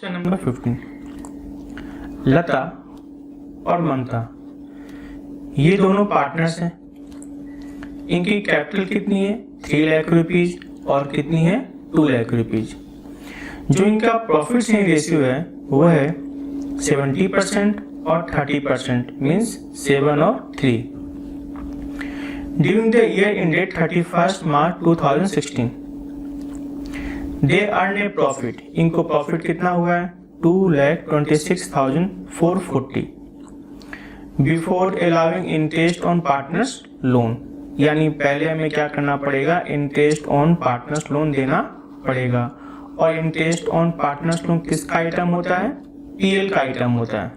Question number 15, लता और ममता ये दोनों पार्टनर्स हैं। इनकी कैपिटल कितनी है? 3 लाख रुपीज और कितनी है? 2 लाख रुपीज। जो इनका प्रॉफिट शेयरिंग रेशियो है वो है 70% और 30%, मीन्स 7 और 3। During the year ended 31st March 2016 they earn A profit. इनको प्रॉफिट कितना हुआ है? 2,26,440 before allowing interest on partners loan. यानी पहले हमें क्या करना पड़ेगा? इंटरेस्ट ऑन पार्टनर्स लोन देना पड़ेगा। और इंटरेस्ट ऑन पार्टनर्स लोन किसका आइटम होता है? पीएल का आइटम होता है।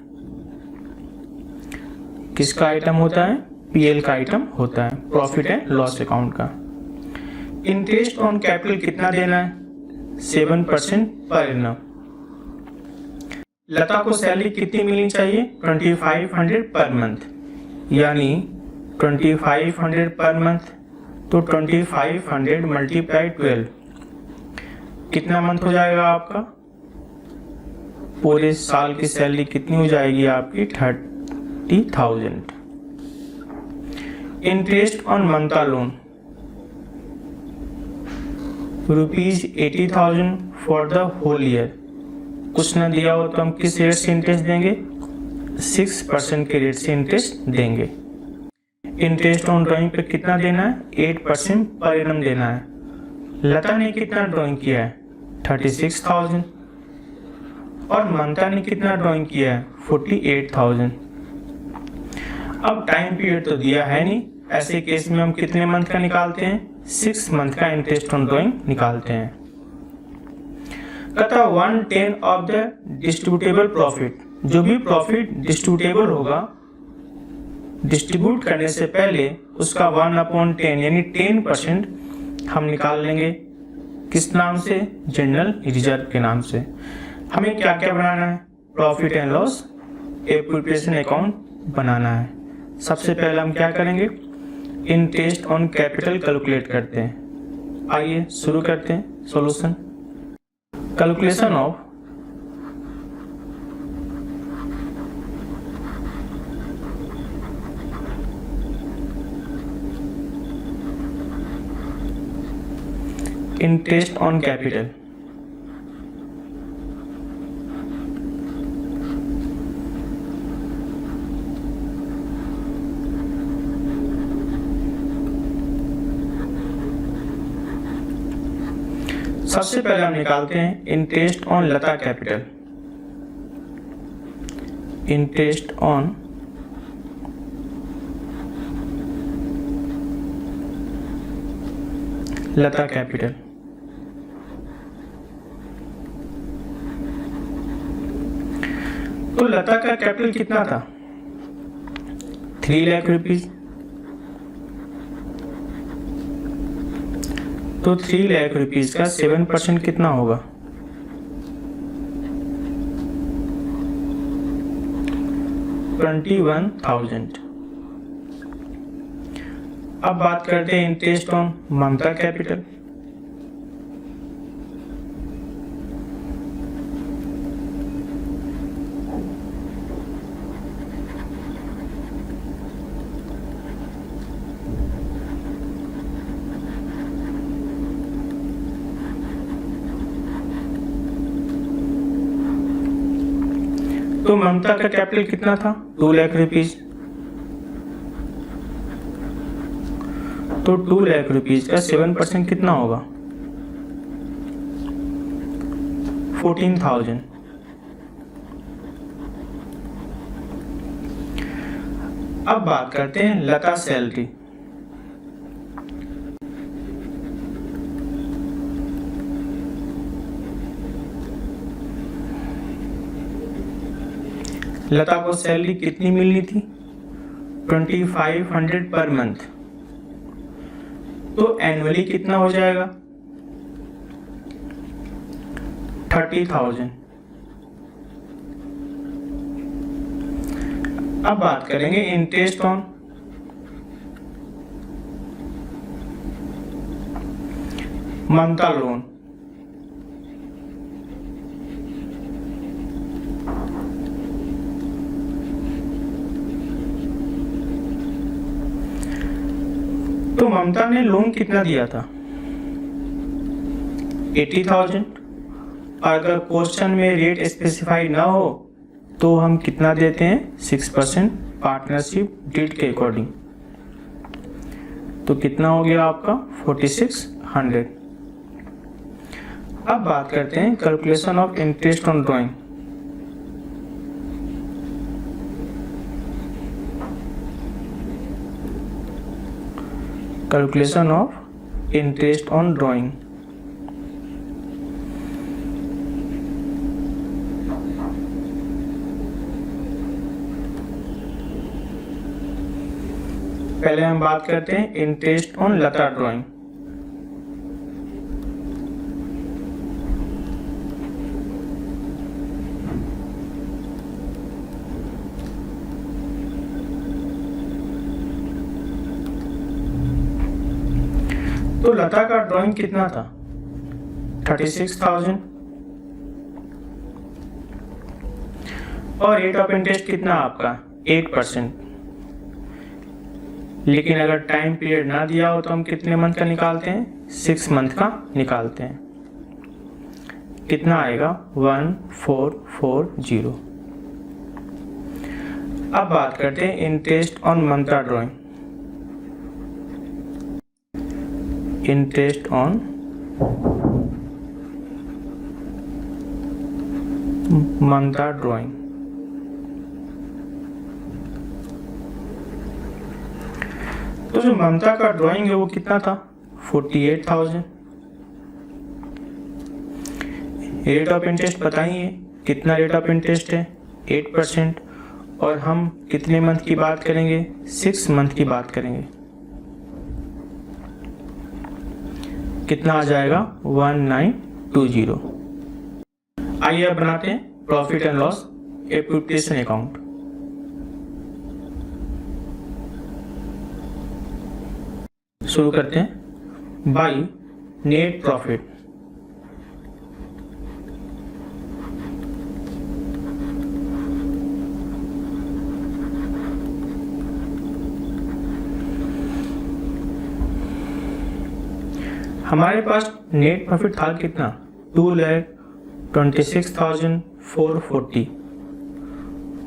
किसका आइटम होता है? पीएल का आइटम होता है, प्रॉफिट एंड लॉस अकाउंट का। इंटरेस्ट ऑन कैपिटल कितना देना है? 7% पर एनम। लता को सैलरी कितनी मिलनी चाहिए? 2500 पर मंथ। यानी 2500 पर मंथ, तो 2500 मल्टीप्लाई 12 कितना मंथ हो जाएगा आपका? पूरे साल की सैलरी कितनी हो जाएगी आपकी? 30,000। Interest on Mamta loan ₹80,000 for the whole year. कुछ ना दिया हो तो हम किस रेट से इंटरेस्ट देंगे? 6% के रेट से इंटरेस्ट देंगे। इंटरेस्ट ऑन ड्राइंग पे कितना देना है? 8% पर एनम देना है। लता ने कितना ड्राइंग किया है? 36,000। और ममता ने कितना ड्राइंग किया है? 48,000। अब टाइम पीरियड तो दिया है नहीं, ऐसे केस में हम कितने मंथ का निकालते हैं? 6 मंथ का इंटरेस्ट ऑन ड्राइंग निकालते हैं। कहता 1/10 ऑफ द डिस्ट्रीब्यूटेबल प्रॉफिट। जो भी प्रॉफिट डिस्ट्रीब्यूटेबल होगा, डिस्ट्रीब्यूट करने से पहले उसका 1/10 यानी 10% हम निकाल लेंगे। किस नाम से? जनरल रिजर्व के नाम से। हमें क्या क्या बनाना है? Profit and loss appropriation account बनाना है। सबसे पहले हम क्या करेंगे? इंटरेस्ट ऑन कैपिटल कैलकुलेट करते हैं। आइए शुरू करते हैं solution. Calculation of interest on capital. सबसे पहले हम निकालते हैं interest on Lata capital. Interest on Lata capital. तो लता का कैपिटल कितना था? 3 लाख रुपीज। तो 3 लाख रुपीज का 7% कितना होगा? 21,000। अब बात करते हैं इंटरेस्ट ऑन ममता कैपिटल। तो ममता का कैपिटल कितना था? 2 लाख रुपीज। तो 2 लाख रुपीज का 7% कितना होगा? 14,000। अब बात करते हैं लता सैलरी। लता को सैलरी कितनी मिलनी थी? 2500 पर मंथ। तो एनुअली कितना हो जाएगा? 30,000। अब बात करेंगे इंटरेस्ट ऑन ममता लोन। तो ममता ने लोन कितना दिया था? 80,000। अगर क्वेश्चन में रेट स्पेसिफाई ना हो तो हम कितना देते हैं? 6% पार्टनरशिप डीड के अकॉर्डिंग। तो कितना हो गया आपका? 4600। अब बात करते हैं calculation of interest on drawing. Calculation of interest on drawing. पहले हम बात करते हैं इंटरेस्ट ऑन लता ड्राइंग। तो लता का ड्राइंग कितना था? 36,000। और रेट ऑफ इंटरेस्ट कितना आपका? 8%। लेकिन अगर टाइम पीरियड ना दिया हो तो हम कितने मंथ का निकालते हैं? 6 मंथ का निकालते हैं। कितना आएगा? 1440। अब बात करते हैं interest on Mamta drawing. Interest on Mamta drawing. तो जो ममता का ड्राइंग है वो कितना था? 48,000। रेट ऑफ इंटरेस्ट बताइए कितना रेट ऑफ इंटरेस्ट है? 8%। और हम कितने मंथ की बात करेंगे? 6 मंथ की बात करेंगे। कितना आ जाएगा? 1920। आइए अब बनाते हैं profit and loss application account. शुरू करते हैं बाय नेट प्रॉफिट। हमारे पास नेट प्रॉफिट था कितना? 2,26,440।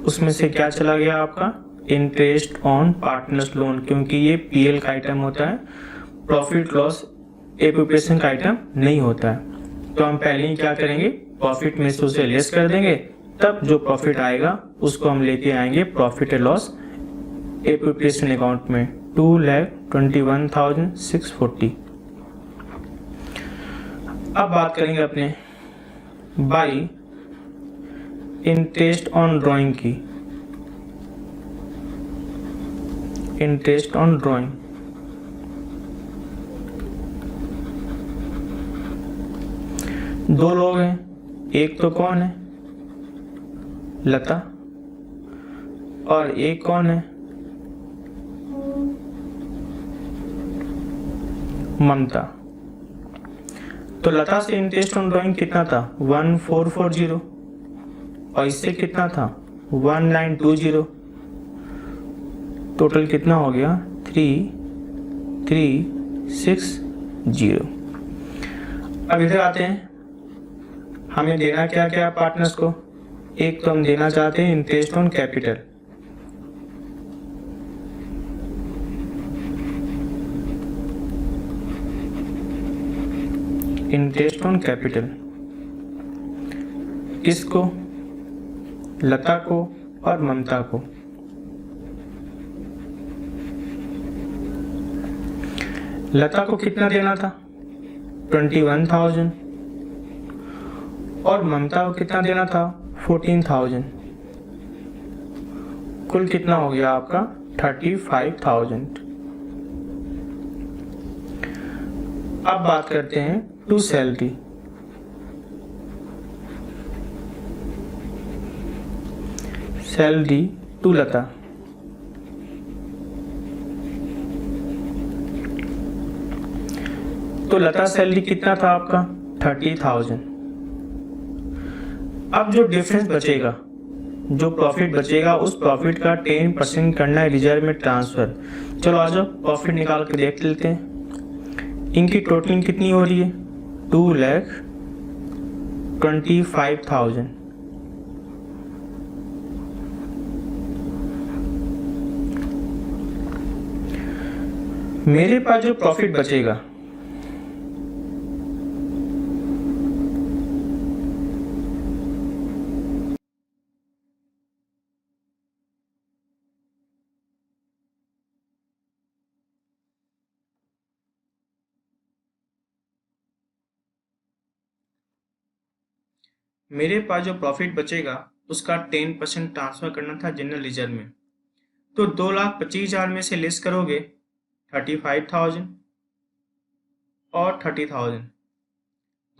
उसमें से क्या चला गया आपका? इंटरेस्ट ऑन पार्टनर्स लोन, क्योंकि ये पीएल का आइटम होता है, प्रॉफिट लॉस एप्लीकेशन का आइटम नहीं होता है। तो हम पहले ही क्या करेंगे? प्रॉफिट में से उसे लेस कर देंगे, तब जो प्रॉफिट आएगा उसको हम लेके आएंगे profit and loss application account में। 2,21,640। अब बात करेंगे अपने बाय इंटरेस्ट ऑन ड्राइंग की। इंटरेस्ट ऑन ड्राइंग दो लोग हैं, एक तो कौन है? लता। और एक कौन है? ममता। तो लता से इंटरेस्ट ऑन ड्राइंग कितना था? 1440। और इससे कितना था? 1920। टोटल कितना हो गया? 3360। अब इधर आते हैं, हमें देना क्या क्या पार्टनर्स को? एक तो हम देना चाहते हैं interest on capital. Interest on capital किसको? लता को और ममता को। लता को कितना देना था? 21,000। और ममता को कितना देना था? 14,000। कुल कितना हो गया आपका? 35,000। अब बात करते हैं टू सैलरी। सैलरी टू लता। तो लता सैलरी कितना था आपका? 30,000। अब जो डिफरेंस बचेगा जो प्रॉफिट बचेगा उस प्रॉफिट का 10% करना है रिजर्व में ट्रांसफ़र। चलो आ जाओ प्रॉफिट निकाल के देख लेते हैं। इनकी टोटलिंग कितनी हो रही है? 2,25,000। मेरे पास जो प्रॉफिट बचेगा उसका 10% ट्रांसफर करना था जनरल रिजर्व में। तो 2,25,000 में से लेस करोगे 35,000 और 30,000,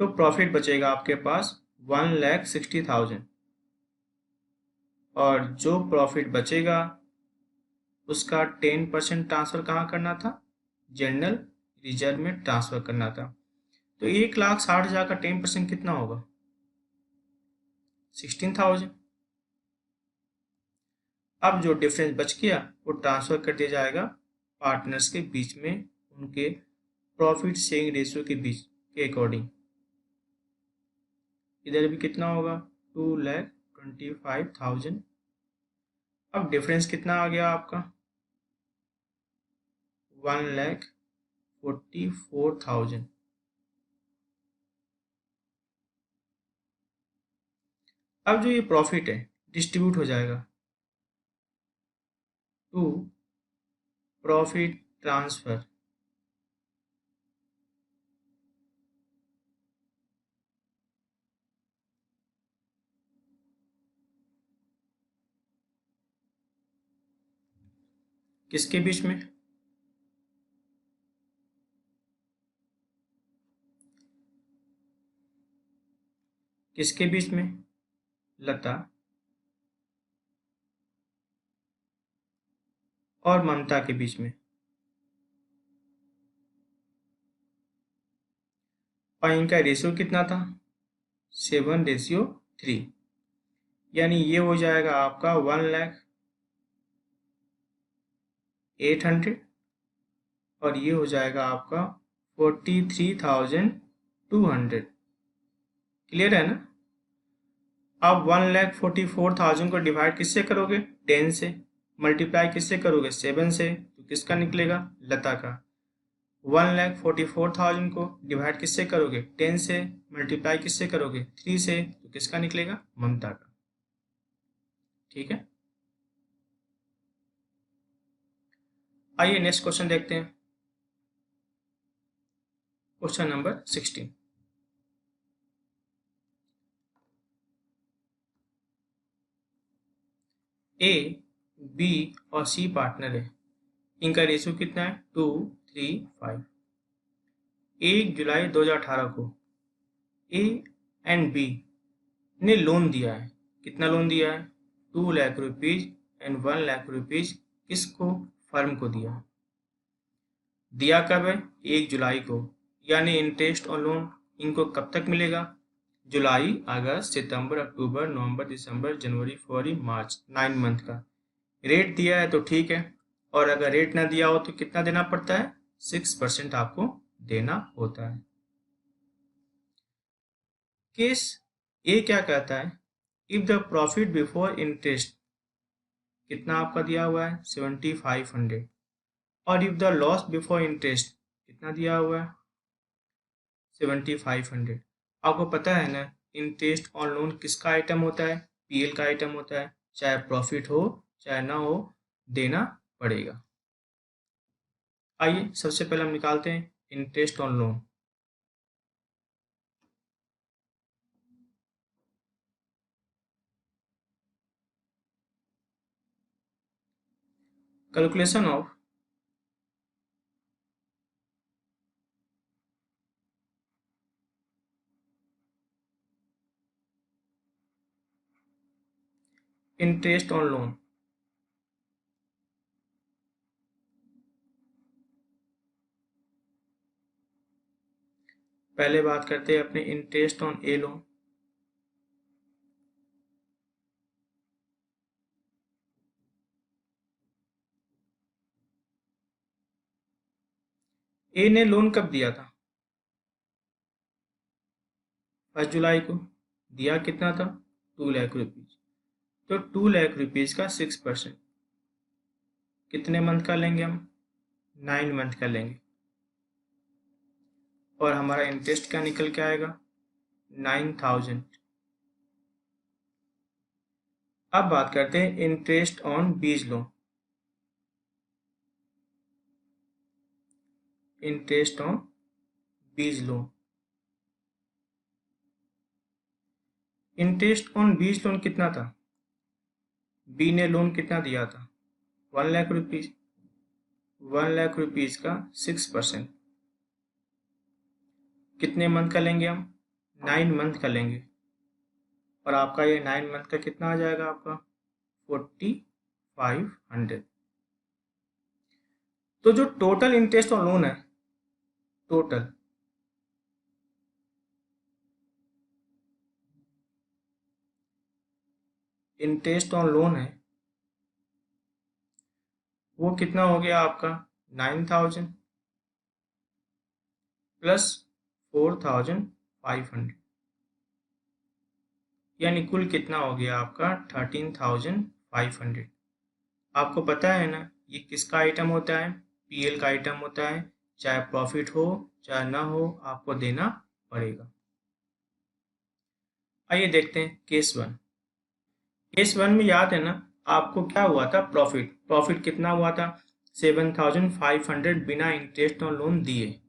तो प्रॉफिट बचेगा आपके पास 1,60,000। और जो प्रॉफिट बचेगा उसका 10% ट्रांसफर कहाँ करना था? जनरल रिजर्व में ट्रांसफर करना था। तो 1,60,000 का 10% कितना होगा? 16,000। अब जो डिफरेंस बच गया वो ट्रांसफर कर दिया जाएगा पार्टनर्स के बीच में, उनके प्रॉफिट शेयरिंग रेशियो के बीच के अकॉर्डिंग। इधर भी कितना होगा? 2,25,000। अब डिफरेंस कितना आ गया आपका? 1,44,000। अब जो ये प्रॉफिट है डिस्ट्रीब्यूट हो जाएगा टू प्रॉफिट ट्रांसफर। किसके बीच में? किसके बीच में? लता और ममता के बीच में। और इनका रेशियो कितना था? 7:3। यानी ये हो जाएगा आपका 1,08,000 और ये हो जाएगा आपका 43,200। क्लियर है ना? अब 1,44,000 को डिवाइड किससे करोगे? 10 से। मल्टीप्लाई किससे करोगे? 7 से। तो किसका निकलेगा? लता का। 1,44,000 को डिवाइड किससे करोगे? 10 से। मल्टीप्लाई किससे करोगे? 3 से। तो किसका निकलेगा? ममता का। ठीक है, आइए नेक्स्ट क्वेश्चन देखते हैं। Question number 16। ए, बी और सी पार्टनर है। इनका रेशियो कितना है? 2:3:5। 1 जुलाई 2018 को ए एंड बी ने लोन दिया है। कितना लोन दिया है? 2 lakh rupees and 1 lakh rupees. किसको? फर्म को दिया। दिया कब है? 1 जुलाई को। यानी इंटरेस्ट और लोन इनको कब तक मिलेगा? जुलाई, अगस्त, सितंबर, अक्टूबर, नवंबर, दिसंबर, जनवरी, फरवरी, मार्च, 9 मंथ का। रेट दिया है तो ठीक है, और अगर रेट ना दिया हो तो कितना देना पड़ता है? 6% आपको देना होता है। केस ए क्या कहता है? If the profit before interest कितना आपका दिया हुआ है? 7,500। और if the loss before interest कितना दिया हुआ है? 7,500। आपको पता है ना, इंटरेस्ट और लोन किसका आइटम होता है? पीएल का आइटम होता है। चाहे प्रॉफिट हो चाहे ना हो, देना पड़ेगा। आइए सबसे पहले हम निकालते हैं interest on loan. Calculation of interest on loan. पहले बात करते हैं अपने interest on A loan. A ने लोन कब दिया था? 1 जुलाई को। दिया कितना था? 2 लाख रुपीज। तो 2 लाख रुपीज का 6% कितने मंथ का लेंगे हम? 9 मंथ का लेंगे। और हमारा इंटरेस्ट क्या निकल के आएगा? 9000। अब बात करते हैं interest on B's loan. Interest on B's loan. Interest on B's loan कितना था? बी ने लोन कितना दिया था? 1 लाख रुपीज। 1 लाख रुपीज का 6% कितने मंथ का लेंगे हम? 9 मंथ का लेंगे। और आपका ये 9 मंथ का कितना आ जाएगा आपका? 4500। तो जो टोटल इंटरेस्ट ऑन लोन है, टोटल इंटरेस्ट ऑन लोन है, वो कितना हो गया आपका? 9000 प्लस 4500, यानी कुल कितना हो गया आपका? 13500। आपको पता है ना ये किसका आइटम होता है? पीएल का आइटम होता है। चाहे प्रॉफिट हो चाहे ना हो, आपको देना पड़ेगा। आइए देखते हैं केस 1। केस 1 में याद है ना आपको क्या हुआ था? प्रॉफिट कितना हुआ था? 7500 बिना इंटरेस्ट ऑन लोन दिए।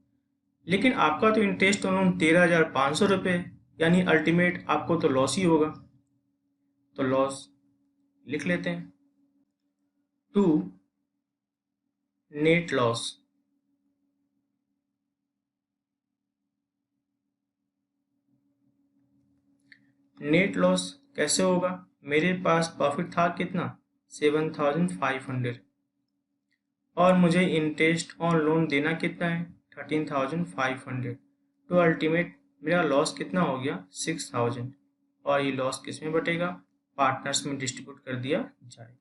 लेकिन आपका तो इंटरेस्ट ऑन लोन 13,500 रुपये, यानी अल्टीमेट आपको तो लॉस ही होगा। तो लॉस लिख लेते हैं। 2 नेट लॉस। नेट लॉस कैसे होगा? मेरे पास प्रॉफिट था कितना? 7500 और मुझे इंटरेस्ट ऑन लोन देना कितना है? 13500। तो अल्टीमेट मेरा लॉस कितना हो गया? 6000। और ये लॉस किस में बटेगा? पार्टनर्स में डिस्ट्रीब्यूट कर दिया जाएगा।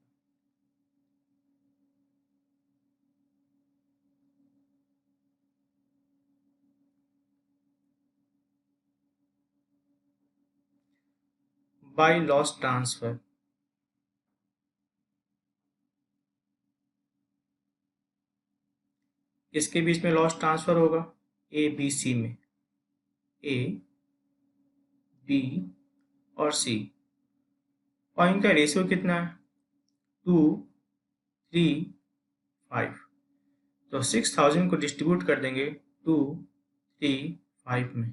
By loss transfer. इसके बीच में लॉस ट्रांसफर होगा ए बी सी में। ए बी और सी। और इनका रेशियो कितना है? 2 3 5। तो 6000 को डिस्ट्रीब्यूट कर देंगे 2 3 5 में।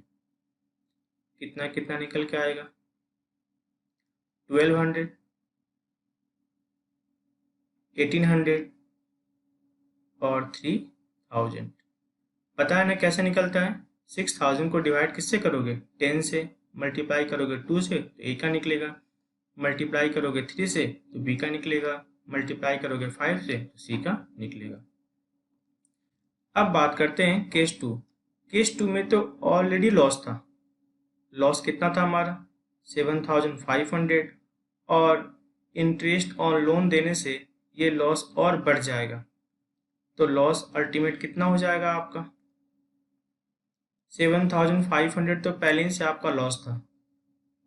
कितना कितना निकल के आएगा? 1200, 1800 और 3000। पता है ना कैसे निकलता है? 6000 को डिवाइड किससे करोगे? 10 से। मल्टीप्लाई करोगे 2 से तो ए का निकलेगा। मल्टीप्लाई करोगे 3 से तो बी का निकलेगा। मल्टीप्लाई करोगे 5 से तो सी का निकलेगा। अब बात करते हैं केस 2। केस 2 में तो ऑलरेडी लॉस था। लॉस कितना था हमारा? 7500। और इंटरेस्ट ऑन लोन देने से ये लॉस और बढ़ जाएगा। तो लॉस अल्टीमेट कितना हो जाएगा आपका? 7500 तो पहले से आपका लॉस था,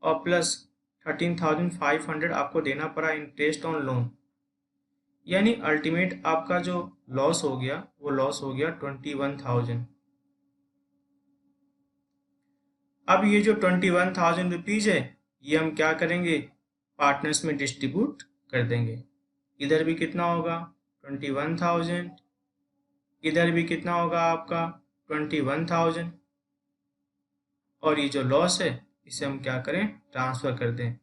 और प्लस 13500 आपको देना पड़ा इंटरेस्ट ऑन लोन, यानी अल्टीमेट आपका जो लॉस हो गया वो लॉस हो गया 21000। अब ये जो 21000 रुपीज है ये हम क्या करेंगे? पार्टनर्स में डिस्ट्रीब्यूट कर देंगे। इधर भी कितना होगा? 21000। इधर भी कितना होगा आपका? 21000। और ये जो लॉस है इसे हम क्या करें? ट्रांसफर कर दें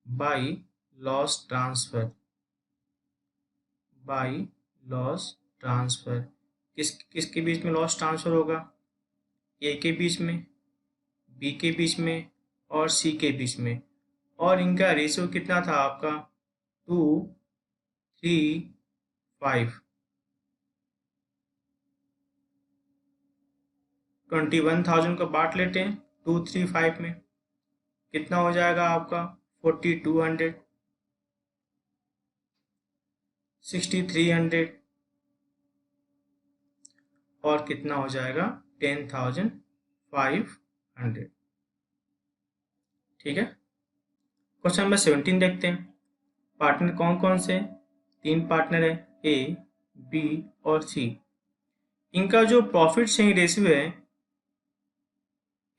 by loss transfer. By loss transfer. किसके बीच में लॉस ट्रांसफर होगा? ए के बीच में, बी के बीच में और सी के बीच में। और इनका रेशियो कितना था आपका? 2 3 5। 21000 को बांट लेते हैं 2 3 5 में। कितना हो जाएगा आपका? 4200, 6300 और कितना हो जाएगा 10,500। ठीक है, क्वेश्चन नंबर 17 देखते हैं। पार्टनर कौन कौन से? 3 पार्टनर है, ए, बी और सी। इनका जो प्रॉफिट शेयरिंग रेशियो है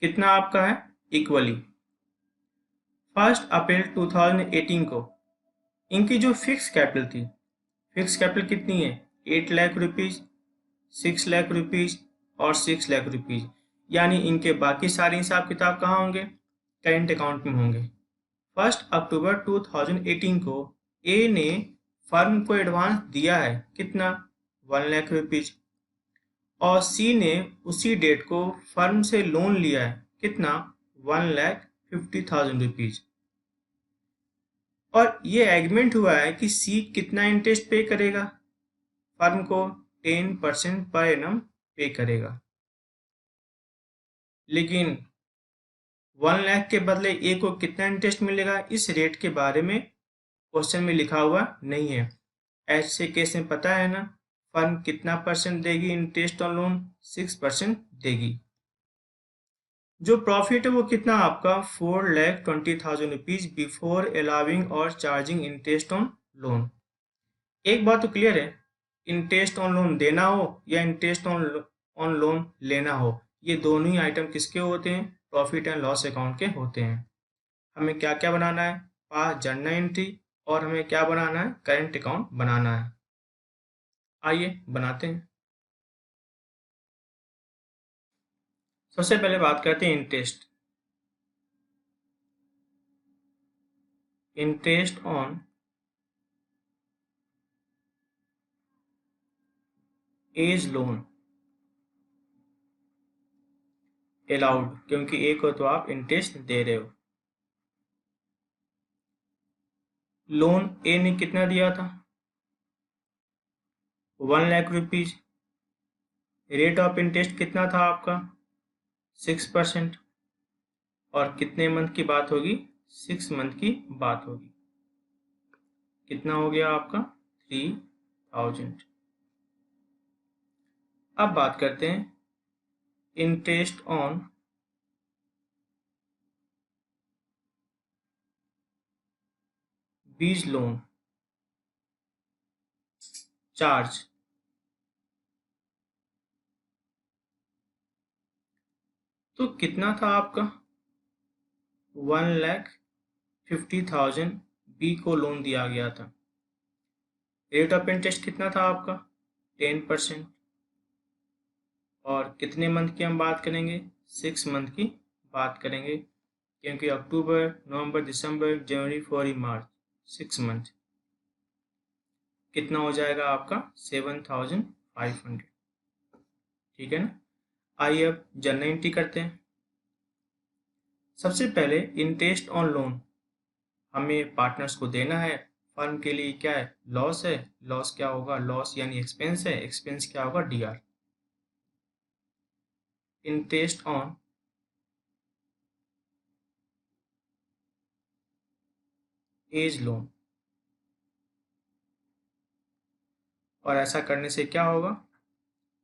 कितना आपका है? इक्वली। 1 अप्रैल 2018 को इनकी जो फिक्स कैपिटल थी, फिक्स कैपिटल कितनी है? 8 लाख रुपीज, 6 लाख रुपीज और 6 लाख रुपीज। यानी इनके बाकी सारे हिसाब किताब कहाँ होंगे? करेंट अकाउंट में होंगे। 1 अक्टूबर 2018 को ए ने फर्म को एडवांस दिया है कितना? 1 लाख रुपीज। और सी ने उसी डेट को फर्म से लोन लिया है कितना? 1,50,000 रुपीज। और ये एग्रीमेंट हुआ है कि सी कितना इंटरेस्ट पे करेगा? फर्म को 10% पर एनम पे करेगा। लेकिन 1 लाख के बदले ए को कितना इंटरेस्ट मिलेगा, इस रेट के बारे में क्वेश्चन में लिखा हुआ नहीं है। ऐसे केस में पता है ना फर्म कितना परसेंट देगी इंटरेस्ट ऑन लोन? 6% देगी। जो प्रॉफिट है वो कितना आपका? 4,20,000 रुपीज बिफोर अलाउिंग और चार्जिंग इंटरेस्ट ऑन लोन। एक बात तो क्लियर है, इंटरेस्ट ऑन लोन देना हो या इंटरेस्ट ऑन लोन लेना हो, ये दोनों ही आइटम किसके होते हैं? प्रॉफिट एंड लॉस अकाउंट के होते हैं। हमें क्या क्या बनाना है? पास जर्नल एंट्री और हमें क्या बनाना है? करंट अकाउंट बनाना है। आइए बनाते हैं। सबसे पहले बात करते हैं interest. Interest on A's loan allowed, क्योंकि ए को तो आप इंटरेस्ट दे रहे हो। लोन ए ने कितना दिया था? 1 lakh rupees. Rate of interest कितना था आपका? 6%। और कितने मंथ की बात होगी? 6 मंथ की बात होगी। कितना हो गया आपका? 3,000। अब बात करते हैं interest on B's loan charge. तो कितना था आपका? 1,50,000 बी को लोन दिया गया था। रेट ऑफ इंटरेस्ट कितना था आपका? 10%। और कितने मंथ की हम बात करेंगे? 6 मंथ की बात करेंगे, क्योंकि अक्टूबर, नवंबर, दिसंबर, जनवरी, फरवरी, मार्च 6 मंथ। कितना हो जाएगा आपका? 7,500। ठीक है ना। आइए अब जर्नल एंट्री करते हैं। सबसे पहले इंटरेस्ट ऑन लोन हमें पार्टनर्स को देना है। फर्म के लिए क्या है? लॉस है। लॉस क्या होगा? लॉस यानी एक्सपेंस है। एक्सपेंस क्या होगा? DR. Interest on A's loan. और ऐसा करने से क्या होगा?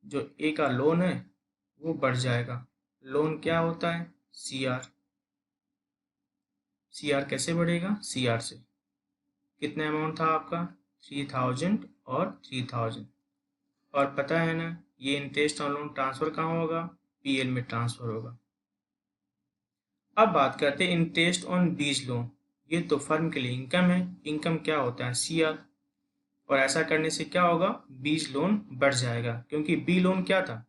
जो ए का लोन है वो बढ़ जाएगा। लोन क्या होता है? सीआर। सीआर कैसे बढ़ेगा? सीआर से। कितना अमाउंट था आपका? 3,000 और 3,000। और पता है ना ये इंटरेस्ट ऑन लोन ट्रांसफर कहाँ होगा? पीएल में ट्रांसफर होगा। अब बात करते हैं इंटरेस्ट ऑन बीज लोन। ये तो फर्म के लिए इनकम है। इनकम क्या होता है? सीआर। और ऐसा करने से क्या होगा? बीज लोन बढ़ जाएगा, क्योंकि बी लोन क्या था?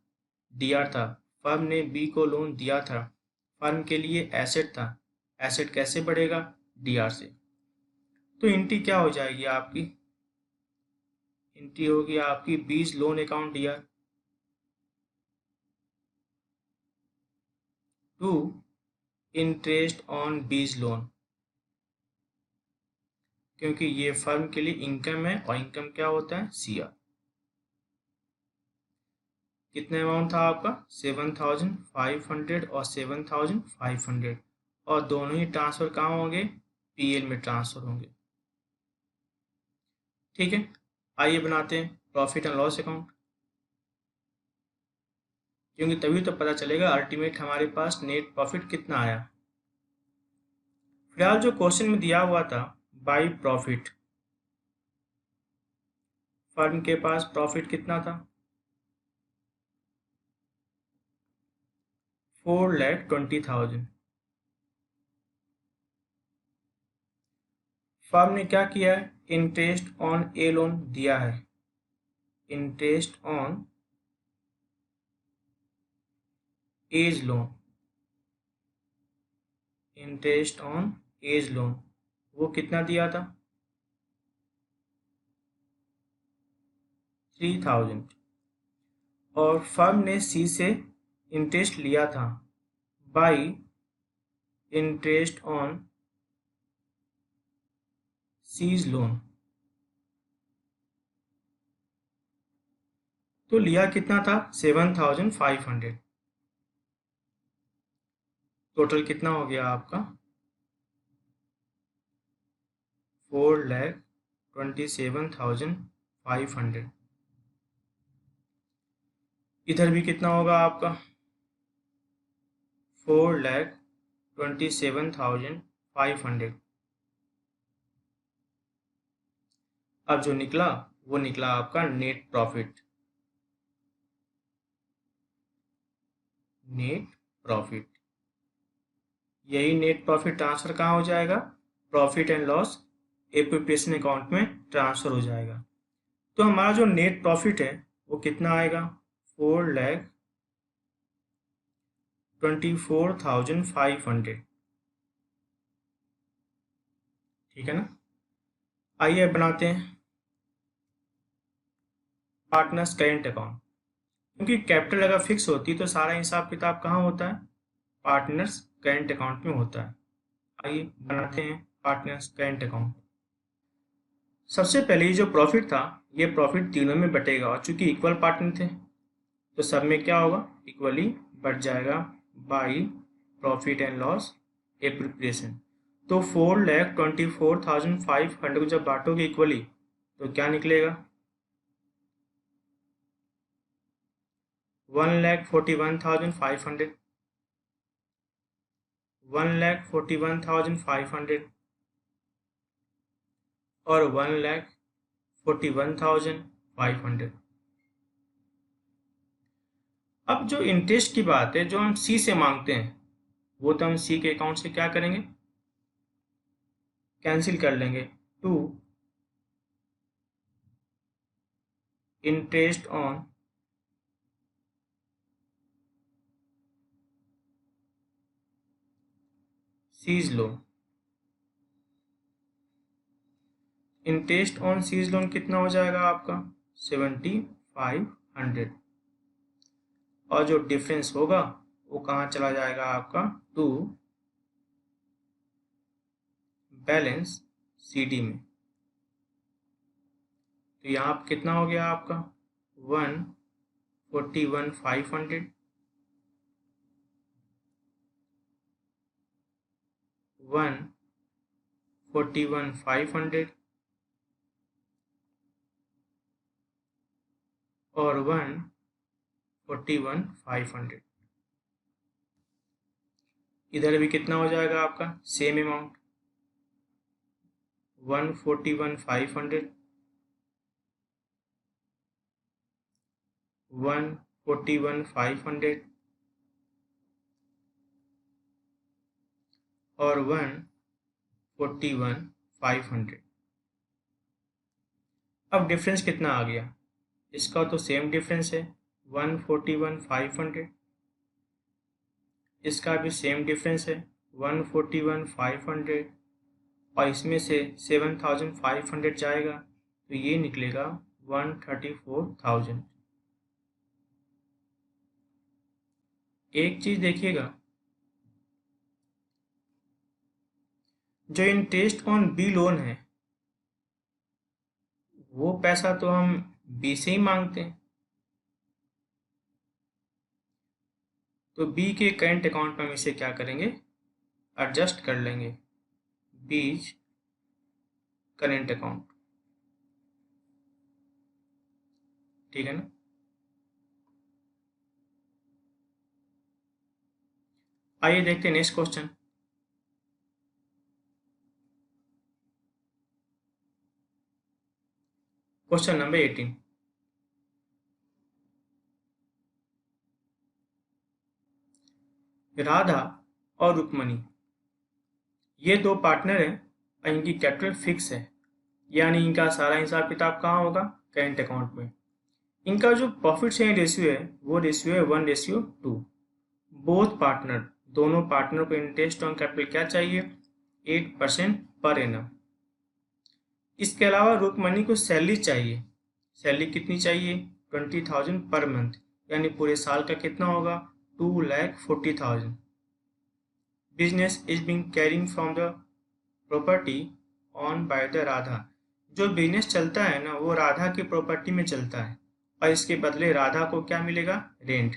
डीआर था। फर्म ने बी को लोन दिया था। फर्म के लिए एसेट था। एसेट कैसे बढ़ेगा? डीआर से। तो एंट्री क्या हो जाएगी आपकी? एंट्री होगी आपकी B's loan account DR to interest on B's loan, क्योंकि ये फर्म के लिए इनकम है और इनकम क्या होता है? सीआर। कितना अमाउंट था आपका? 7,500 और 7,500। और दोनों ही ट्रांसफर कहाँ होंगे? पीएल में ट्रांसफर होंगे। ठीक है, आइए बनाते हैं प्रॉफिट एंड लॉस अकाउंट। क्योंकि तभी तो पता चलेगा अल्टीमेट हमारे पास नेट प्रॉफिट कितना आया। फिलहाल जो क्वेश्चन में दिया हुआ था बाई प्रॉफिट, फर्म के पास प्रॉफिट कितना था, 4,20,000। फर्म ने क्या किया है, इंटरेस्ट ऑन ए लोन दिया है, interest on A's loan, interest on A's loan वो कितना दिया था, 3,000। और फर्म ने सी से इंटरेस्ट लिया था by interest on C's loan, तो लिया कितना था 7,500। टोटल कितना हो गया आपका 4,27,500। इधर भी कितना होगा आपका 4,27,500। अब जो निकला वो निकला आपका नेट प्रॉफिट, नेट प्रॉफिट। यही नेट प्रॉफिट ट्रांसफर कहाँ हो जाएगा, profit and loss appropriation account में ट्रांसफर हो जाएगा। तो हमारा जो नेट प्रॉफिट है वो कितना आएगा 4,24,500। ठीक है ना। आइए बनाते हैं पार्टनर्स करेंट अकाउंट। क्योंकि कैपिटल अगर फिक्स होती तो सारा हिसाब किताब कहाँ होता है, पार्टनर्स करेंट अकाउंट में होता है। आइए बनाते हैं पार्टनर्स करेंट अकाउंट। सबसे पहले ये जो प्रॉफिट था ये प्रॉफिट तीनों में बटेगा, और चूंकि इक्वल पार्टनर थे तो सब में क्या होगा, इक्वली बट जाएगा by profit and loss appropriation. तो 4,24,500 को जब बांटोगे इक्वली तो क्या निकलेगा 1,41,500, 1,41,500 और 1,41,500। अब जो इंटरेस्ट की बात है जो हम सी से मांगते हैं वो तो हम सी के अकाउंट से क्या करेंगे, कैंसिल कर लेंगे। To interest on C's loan, interest on C's loan कितना हो जाएगा आपका 7,500। और जो डिफरेंस होगा वो कहाँ चला जाएगा आपका टू बैलेंस सीडी में। तो यहाँ पर कितना हो गया आपका 1,41,500, 1,41,500 और 1,41,500। इधर भी कितना हो जाएगा आपका सेम अमाउंट 1,41,500, 1,41,500 और 1,41,500। अब डिफरेंस कितना आ गया, इसका तो सेम डिफरेंस है 1,41,500, इसका भी सेम डिफरेंस है 1,41,500 और इसमें से 7,500 जाएगा तो ये निकलेगा 1,34,000। एक चीज देखिएगा, जो इंटरेस्ट ऑन बी लोन है वो पैसा तो हम बी से ही मांगते हैं, तो बी के करंट अकाउंट में हम इसे क्या करेंगे एडजस्ट कर लेंगे, बीज करंट अकाउंट। ठीक है ना। आइए देखते हैं next question. Question number 18। Radha और रुक्मणी ये दो पार्टनर हैं और इनकी कैपिटल फिक्स है, यानी इनका सारा हिसाब किताब कहाँ होगा? करेंट अकाउंट में। इनका जो प्रॉफिट शेयरिंग रेशियो है वो रेशियो है 1:2। बोथ पार्टनर, दोनों पार्टनर को इंटरेस्ट ऑन कैपिटल क्या चाहिए? 8% पर एनम। इसके अलावा रुक्मणी को सैलरी चाहिए। सैलरी कितनी चाहिए? 20,000 पर मंथ, यानी पूरे साल का कितना होगा? 2,40,000। Business is being carrying from the property on by the Radha. जो बिजनेस चलता है ना वो राधा की प्रॉपर्टी में चलता है और इसके बदले राधा को क्या मिलेगा? रेंट।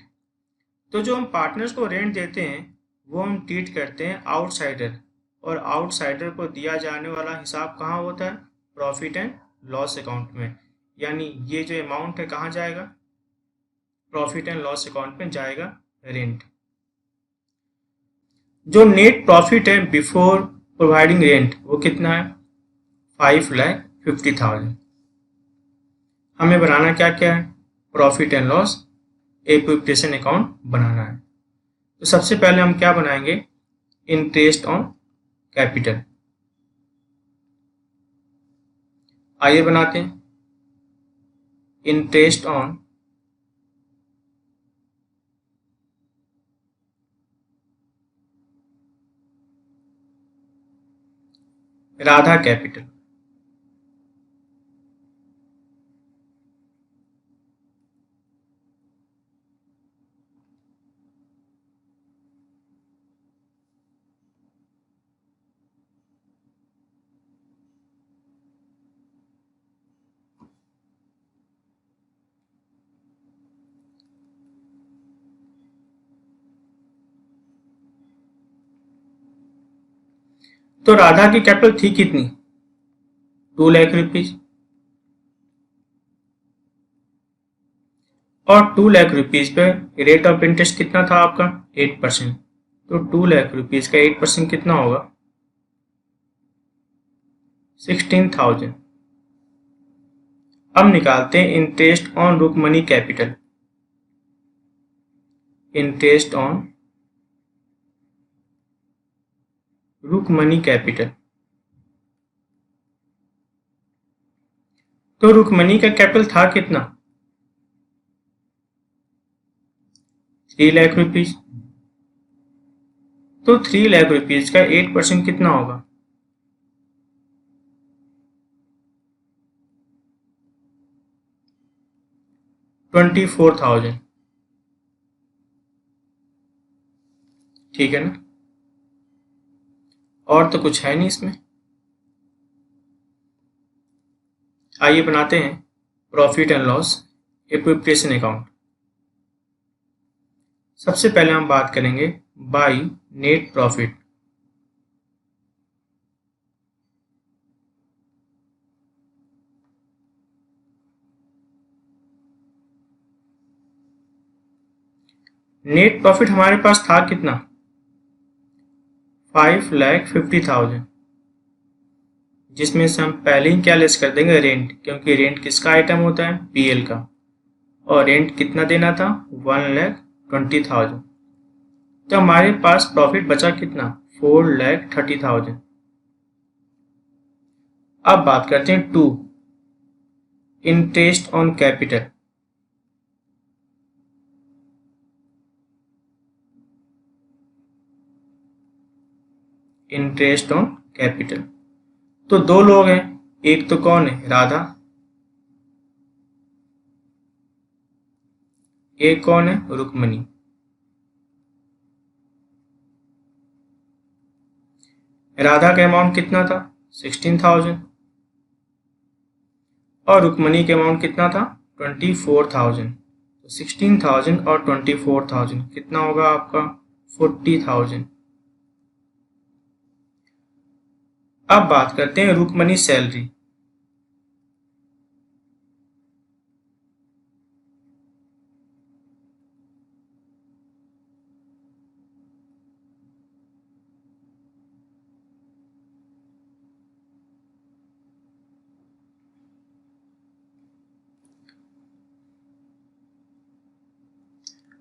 तो जो हम पार्टनर्स को रेंट देते हैं वो हम ट्रीट करते हैं आउटसाइडर, और आउटसाइडर को दिया जाने वाला हिसाब कहाँ होता है? प्रॉफिट एंड लॉस अकाउंट में। यानी ये जो अमाउंट है कहाँ जाएगा? प्रॉफिट एंड लॉस अकाउंट में जाएगा रेंट। जो नेट प्रॉफिट है बिफोर प्रोवाइडिंग रेंट वो कितना है? 5,50,000। हमें बनाना क्या क्या है? प्रॉफिट एंड लॉस इक्विटेशन अकाउंट बनाना है। तो सबसे पहले हम क्या बनाएंगे? Interest on capital. आइए बनाते हैं। Interest on Radha capital. तो राधा की कैपिटल थी कितनी? 2,00,000 रुपीज। और 2,00,000 रुपीज पे रेट ऑफ इंटरेस्ट कितना था आपका? 8%। तो 2,00,000 रुपीज का 8% कितना होगा? 16,000। अब निकालते हैं interest on Rukmani capital. Interest on Rukmani capital. तो रुक्मणी का कैपिटल था कितना? 3,00,000 रुपीज। तो 3,00,000 रुपीज का 8% कितना होगा? 24,000। ठीक है ना? और तो कुछ है नहीं इसमें। आइए बनाते हैं प्रॉफिट एंड लॉस इक्विटेशन अकाउंट। सबसे पहले हम बात करेंगे bye net profit. Net profit हमारे पास था कितना? 5,50,000, जिसमें से हम पहले ही क्या लेस कर देंगे? रेंट, क्योंकि रेंट किसका आइटम होता है? पीएल का। और रेंट कितना देना था? 1,20,000। तो हमारे पास प्रॉफिट बचा कितना? 4,30,000। अब बात करते हैं to interest on capital. Interest on capital. तो दो लोग हैं, एक तो कौन है? राधा। एक कौन है? रुक्मणी। राधा का अमाउंट कितना था? 16,000। और रुक्मणी का अमाउंट कितना था? 24,000। तो 16,000 और 24,000 कितना होगा आपका? 40,000। अब बात करते हैं रुक्मणी सैलरी।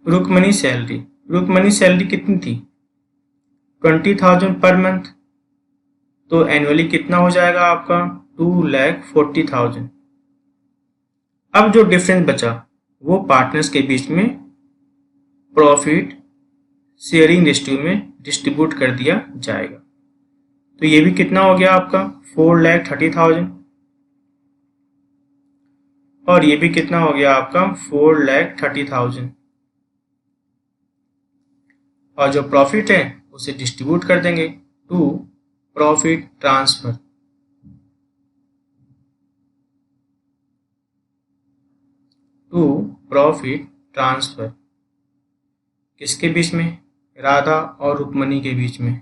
रुकमनी सैलरी कितनी थी? 20,000 पर मंथ। तो एनुअली कितना हो जाएगा आपका? 2,40,000। अब जो डिफरेंस बचा वो पार्टनर्स के बीच में प्रॉफिट शेयरिंग रेशियो में डिस्ट्रीब्यूट कर दिया जाएगा। तो ये भी कितना हो गया आपका? 4,30,000। और ये भी कितना हो गया आपका? 4,30,000। और जो प्रॉफिट है उसे डिस्ट्रीब्यूट कर देंगे टू प्रॉफिट ट्रांसफर। किसके बीच में? राधा और रुक्मणी के बीच में।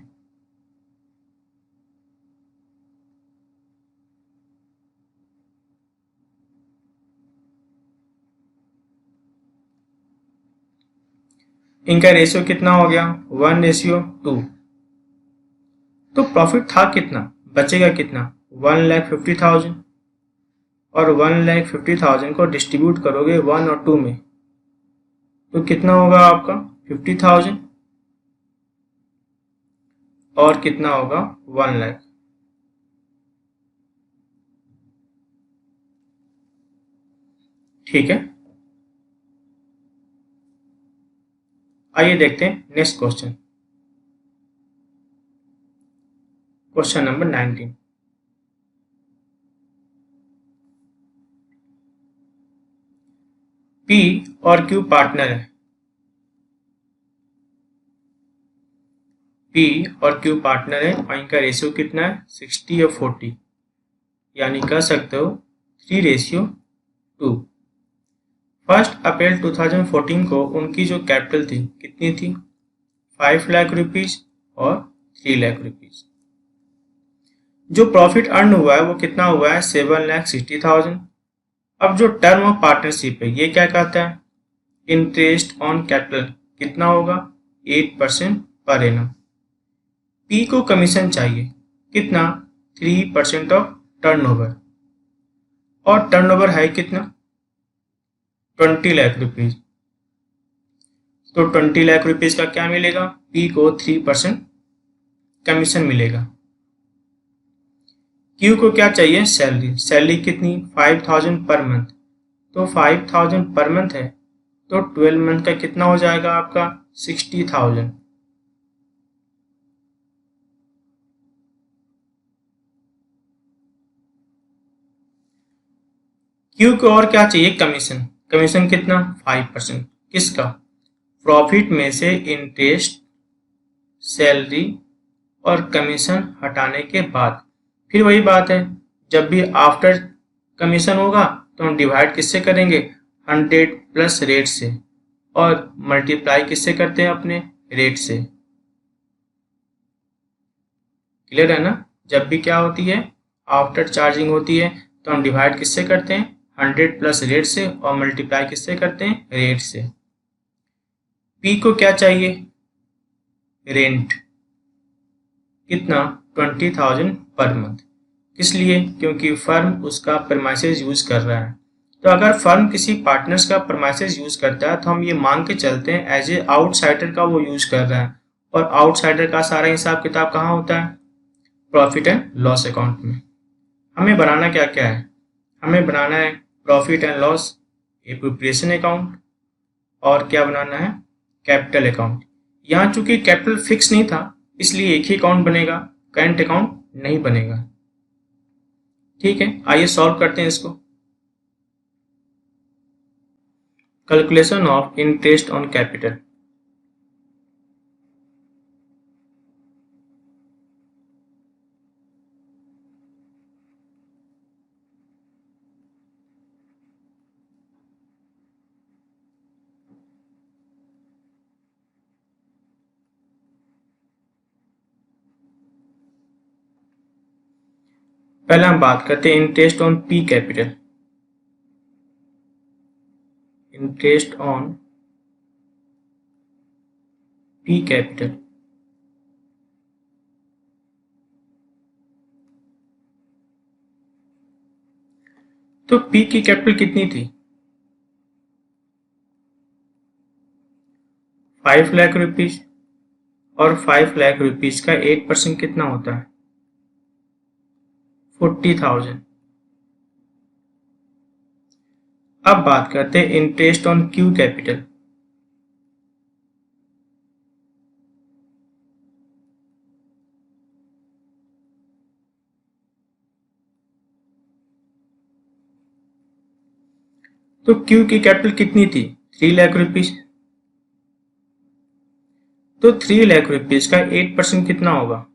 इनका रेशियो कितना हो गया? 1:2। तो प्रॉफिट था कितना? बचेगा कितना? 1,50,000। और 1,50,000 को डिस्ट्रीब्यूट करोगे 1 और 2 में तो कितना होगा आपका? 50,000। और कितना होगा? 1 लाख। ठीक है, आइए देखते हैं next question. Question number 19। P और क्यू पार्टनर है। पी और क्यू पार्टनर है और इनका रेशियो कितना है? 60 और 40, यानी कह सकते हो 3:2। 1 अप्रैल 2014 को उनकी जो कैपिटल थी कितनी थी? 5 लाख रुपीज और 3 लाख रुपीज। जो प्रॉफिट अर्न हुआ है वो कितना हुआ है? 7,60,000। अब जो टर्म ऑफ पार्टनरशिप है ये क्या कहता है? इंटरेस्ट ऑन कैपिटल कितना होगा? 8% पर एनम। पी को कमीशन चाहिए कितना? 3% ऑफ टर्नओवर। और टर्नओवर है कितना? 20 लाख रुपीज। तो 20 लाख रुपीज का क्या मिलेगा? पी को 3% कमीशन मिलेगा। क्यू को क्या चाहिए? सैलरी कितनी? 5,000 पर मंथ। तो 5,000 पर मंथ है तो 12 मंथ का कितना हो जाएगा आपका? 60,000। क्यू को और क्या चाहिए? कमीशन कितना? 5%। किसका? प्रॉफिट में से इंटरेस्ट, सैलरी और कमीशन हटाने के बाद। फिर वही बात है, जब भी आफ्टर कमीशन होगा तो हम डिवाइड किससे करेंगे? 100 प्लस रेट से, और मल्टीप्लाई किससे करते हैं? अपने रेट से। क्लियर है ना? जब भी क्या होती है? आफ्टर चार्जिंग होती है तो हम डिवाइड किससे करते हैं? 100 प्लस रेट से, और मल्टीप्लाई किससे करते हैं? रेट से। पी को क्या चाहिए? रेंट कितना? 20,000 पर मंथ। किस लिए? क्योंकि फर्म उसका प्रेमाइसेस यूज कर रहा है। तो अगर फर्म किसी पार्टनर्स का प्रेमाइसेस यूज करता है तो हम ये मान के चलते हैं एज ए आउटसाइडर का वो यूज कर रहा है। और आउटसाइडर का सारा हिसाब किताब कहाँ होता है? प्रॉफिट एंड लॉस अकाउंट में। हमें बनाना क्या क्या है? हमें बनाना है profit and loss appropriation account, और क्या बनाना है? Capital account. यहाँ चूंकि कैपिटल फिक्स नहीं था इसलिए एक ही अकाउंट बनेगा, करंट अकाउंट नहीं बनेगा। ठीक है, आइए सॉल्व करते हैं इसको। Calculation of interest on capital. पहले हम बात करते हैं interest on P capital. Interest on P capital. तो पी की कैपिटल कितनी थी? 5 लाख रुपीज और 5 लाख रुपीज का 8% कितना होता है? 40,000। अब बात करते हैं इंटरेस्ट ऑन क्यू कैपिटल। तो क्यू की कैपिटल कितनी थी? 3 लाख रुपीज। तो 3 लाख रुपीज का 8% कितना होगा?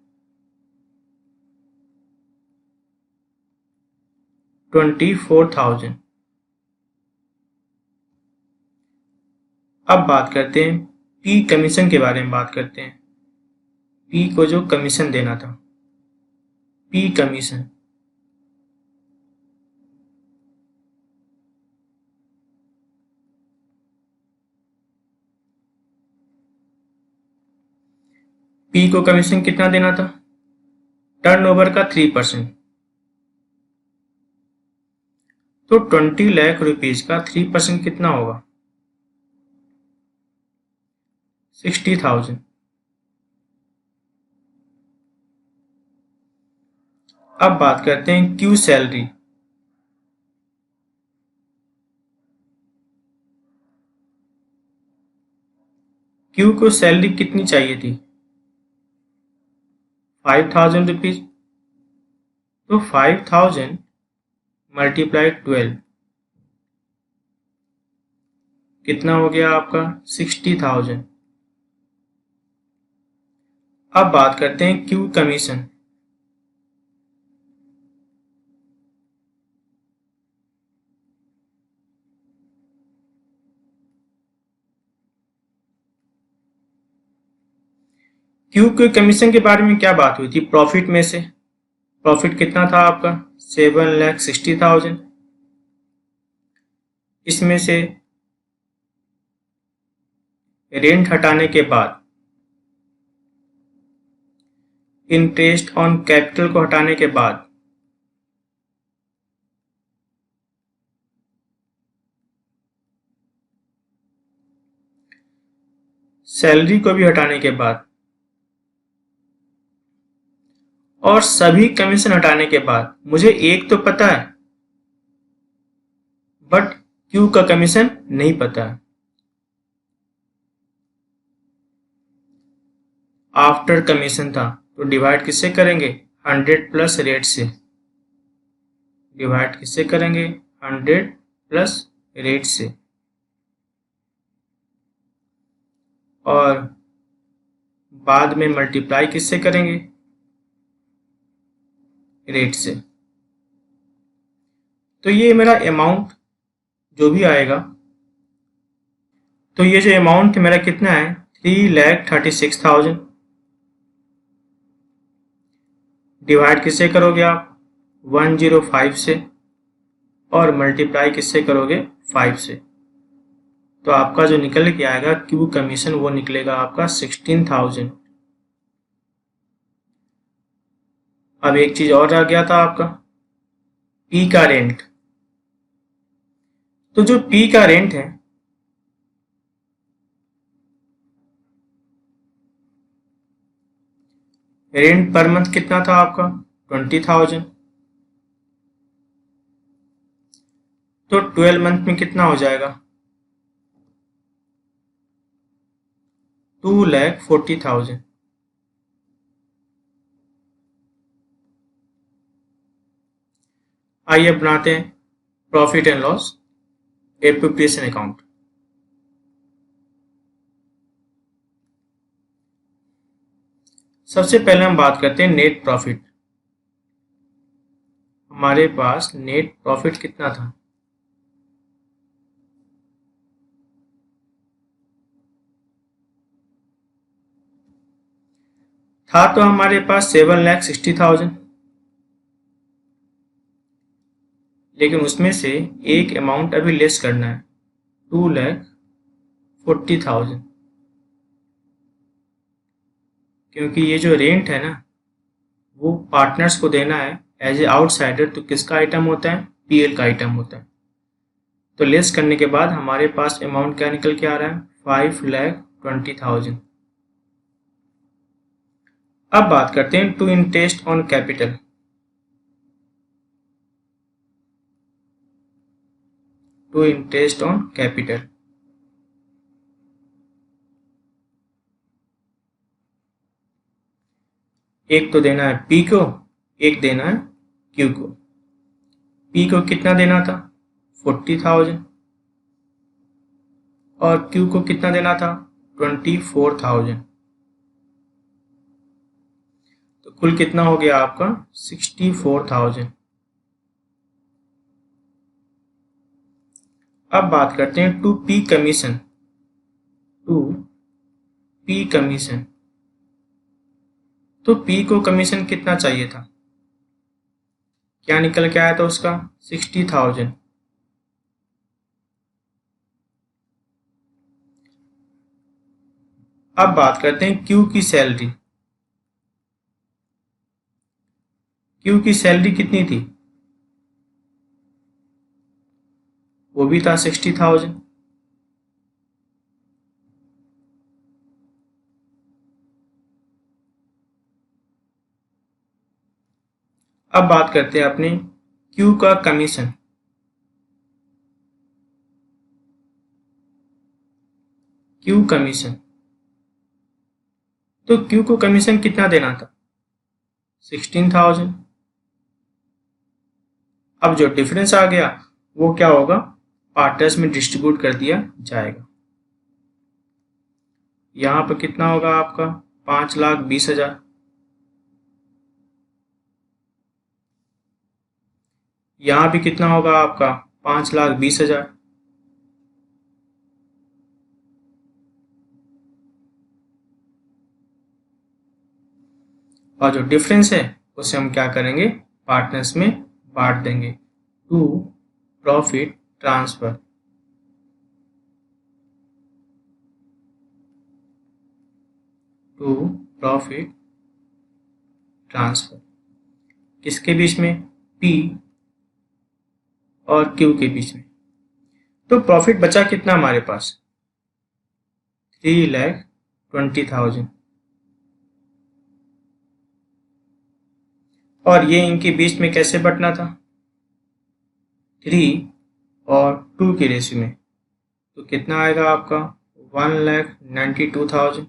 24,000। अब बात करते हैं पी कमीशन के बारे में बात करते हैं। पी को जो कमीशन देना था, पी कमीशन। पी को कमीशन कितना देना था? टर्नओवर का 3%। तो 20 लाख रुपीज का 3% कितना होगा? 60,000। अब बात करते हैं क्यू सैलरी। क्यू को सैलरी कितनी चाहिए थी? 5,000 रुपीज। तो 5,000 मल्टीप्लाई 12 कितना हो गया आपका? 60,000। अब बात करते हैं क्यू कमीशन। क्यू के कमीशन के बारे में क्या बात हुई थी? प्रॉफिट में से। प्रॉफिट कितना था आपका? 7,60,000। इसमें से रेंट हटाने के बाद, इंटरेस्ट ऑन कैपिटल को हटाने के बाद, सैलरी को भी हटाने के बाद और सभी कमीशन हटाने के बाद मुझे एक तो पता है, बट क्यू का कमीशन नहीं पता है। आफ्टर कमीशन था तो डिवाइड किससे करेंगे? 100 प्लस रेट से। डिवाइड किससे करेंगे? 100 प्लस रेट से। और बाद में मल्टीप्लाई किससे करेंगे? रेट से। तो ये मेरा अमाउंट जो भी आएगा, तो ये जो अमाउंट मेरा कितना है? 3,36,000। डिवाइड किससे करोगे आप? 105 से। और मल्टीप्लाई किससे करोगे? 5 से। तो आपका जो निकल के आएगा क्यू कमीशन, वो निकलेगा आपका 16,000। अब एक चीज और रह गया था आपका, पी का रेंट। तो जो पी का रेंट है, रेंट पर मंथ कितना था आपका? 20,000। तो 12 मंथ में कितना हो जाएगा? 2,40,000। आइए बनाते हैं profit and loss appropriation account. सबसे पहले हम बात करते हैं नेट प्रॉफिट। हमारे पास नेट प्रॉफिट कितना था? तो हमारे पास 7,60,000। लेकिन उसमें से एक अमाउंट अभी लेस करना है, 2,40,000। क्योंकि ये जो रेंट है ना, वो पार्टनर्स को देना है एज ए आउटसाइडर। तो किसका आइटम होता है? पीएल का आइटम होता है। तो लेस करने के बाद हमारे पास अमाउंट क्या निकल के आ रहा है? 20,000। अब बात करते हैं to interest on capital. To interest on capital, एक तो देना है P को, एक देना है Q को। P को कितना देना था? 40,000 और Q को कितना देना था? 24,000। तो कुल कितना हो गया आपका? 64,000। अब बात करते हैं to P commission. To P commission, तो P को कमीशन कितना चाहिए था? क्या निकल के आया था उसका? 60,000। अब बात करते हैं Q की सैलरी। Q की सैलरी कितनी थी? वो भी था 60,000। अब बात करते हैं अपने Q का कमीशन। Q कमीशन, तो Q को कमीशन कितना देना था? 16,000। अब जो डिफरेंस आ गया वो क्या होगा? पार्टनर्स में डिस्ट्रीब्यूट कर दिया जाएगा। यहाँ पर कितना होगा आपका? 5,20,000। यहाँ भी कितना होगा आपका? 5,20,000। और जो डिफरेंस है उसे हम क्या करेंगे? पार्टनर्स में बांट देंगे। To profit transfer. To profit transfer किसके बीच में? P और Q के बीच में। तो प्रॉफिट बचा कितना हमारे पास? 3,20,000। और ये इनके बीच में कैसे बंटना था? 3 और 2 के रेशियो में। तो कितना आएगा आपका? 1,92,000।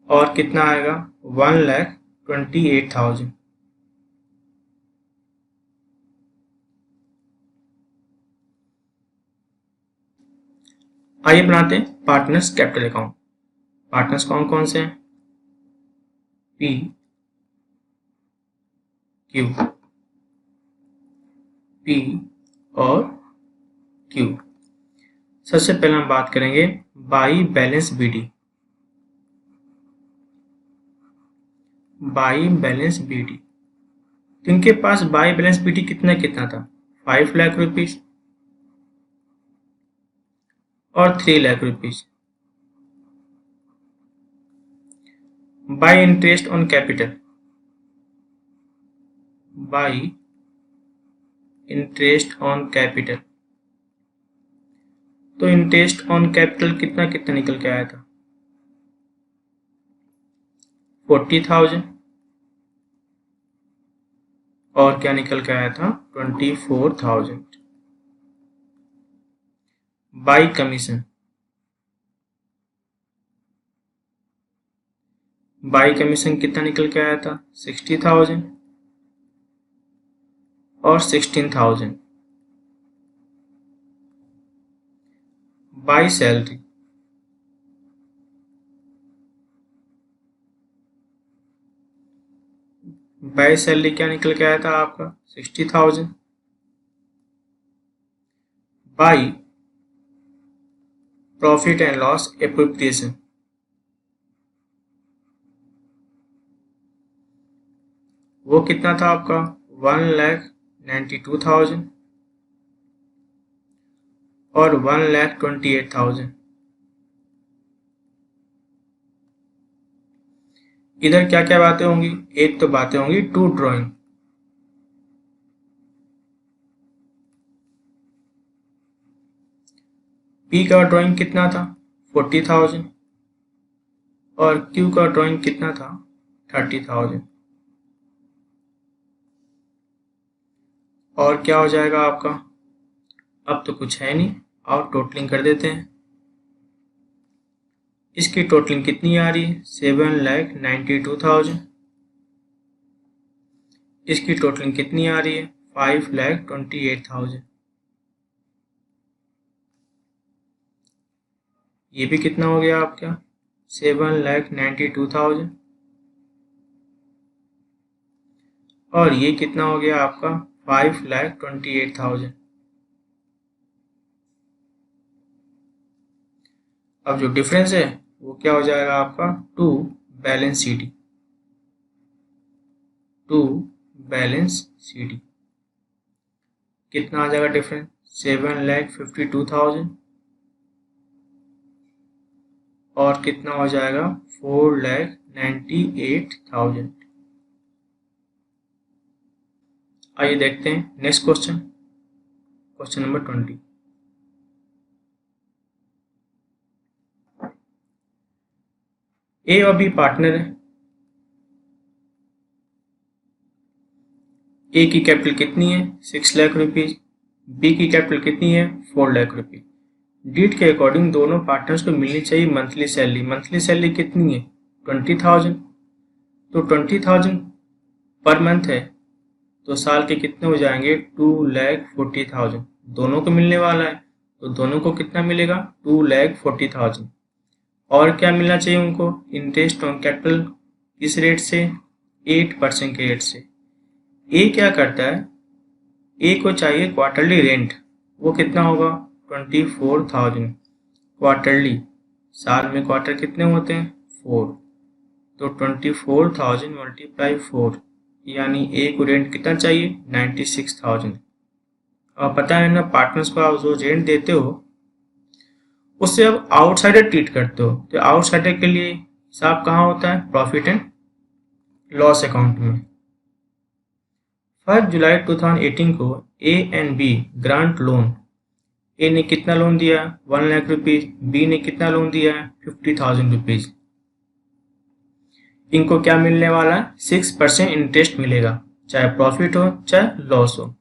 और कितना आएगा? 1,28,000। आइए बनाते हैं पार्टनर्स कैपिटल अकाउंट। पार्टनर्स कौन कौन से हैं? P, Q, P और Q। सबसे पहले हम बात करेंगे by balance BD। By balance BD, तो इनके पास बाई बैलेंस BD कितना कितना था? 5 लाख रुपीज और 3 lakh rupees. By interest on capital. By interest on capital, तो इंटरेस्ट ऑन कैपिटल कितना कितना निकल के आया था? 40,000। और क्या निकल के आया था? 24,000। By commission. बाई कमीशन कितना निकल के आया था? 60,000 और 16,000। By salary. बाई सैलरी क्या निकल के आया था आपका? 60,000। By profit and loss appropriation. वो कितना था आपका? 1,92,000 और 1,28,000। इधर क्या क्या बातें होंगी? एक तो बातें होंगी टू ड्राइंग। P का ड्राइंग कितना था 40,000 और Q का ड्राइंग कितना था 30,000। और क्या हो जाएगा आपका, अब तो कुछ है नहीं और टोटलिंग कर देते हैं। इसकी टोटलिंग कितनी आ रही है 7,92,000। इसकी टोटलिंग कितनी आ रही है 5,28,000। ये भी कितना हो गया आपका 7,92,000 और ये कितना हो गया आपका 5,28,000। अब जो डिफरेंस है वो क्या हो जाएगा आपका to balance CD। To balance CD कितना आ जाएगा डिफरेंस 7,52,000 और कितना हो जाएगा 4,98,000। आइए देखते हैं नेक्स्ट क्वेश्चन, क्वेश्चन नंबर 20। ए और बी पार्टनर है। ए की कैपिटल कितनी है 6 लाख रुपीज, बी की कैपिटल कितनी है 4 लाख रुपीज। डीड के अकॉर्डिंग दोनों पार्टनर्स को मिलनी चाहिए मंथली सैलरी। मंथली सैलरी कितनी है 20,000, तो 20,000 पर मंथ है तो साल के कितने हो जाएंगे 2,40,000। दोनों को मिलने वाला है तो दोनों को कितना मिलेगा 2,40,000। और क्या मिलना चाहिए उनको इंटरेस्ट ऑन कैपिटल किस रेट से 8% के रेट से। ए क्या करता है, ए को चाहिए क्वार्टरली रेंट, वो कितना होगा 24,000 क्वार्टरली। साल में क्वार्टर कितने होते हैं 4, तो 24,000 मल्टीप्लाई 4 यानी ए को रेंट कितना चाहिए 96,000। और पता है ना पार्टनर्स को आप जो रेंट देते हो उससे आप आउटसाइडर ट्रीट करते हो, तो आउटसाइडर के लिए हिसाब कहाँ होता है प्रॉफिट एंड लॉस अकाउंट में। 1 जुलाई 2018 को A and B grant loan. A ने कितना लोन दिया 1 लाख रुपीज, बी ने कितना लोन दिया 50,000 रुपीज। इनको क्या मिलने वाला 6% इंटरेस्ट मिलेगा, चाहे प्रॉफिट हो चाहे लॉस हो।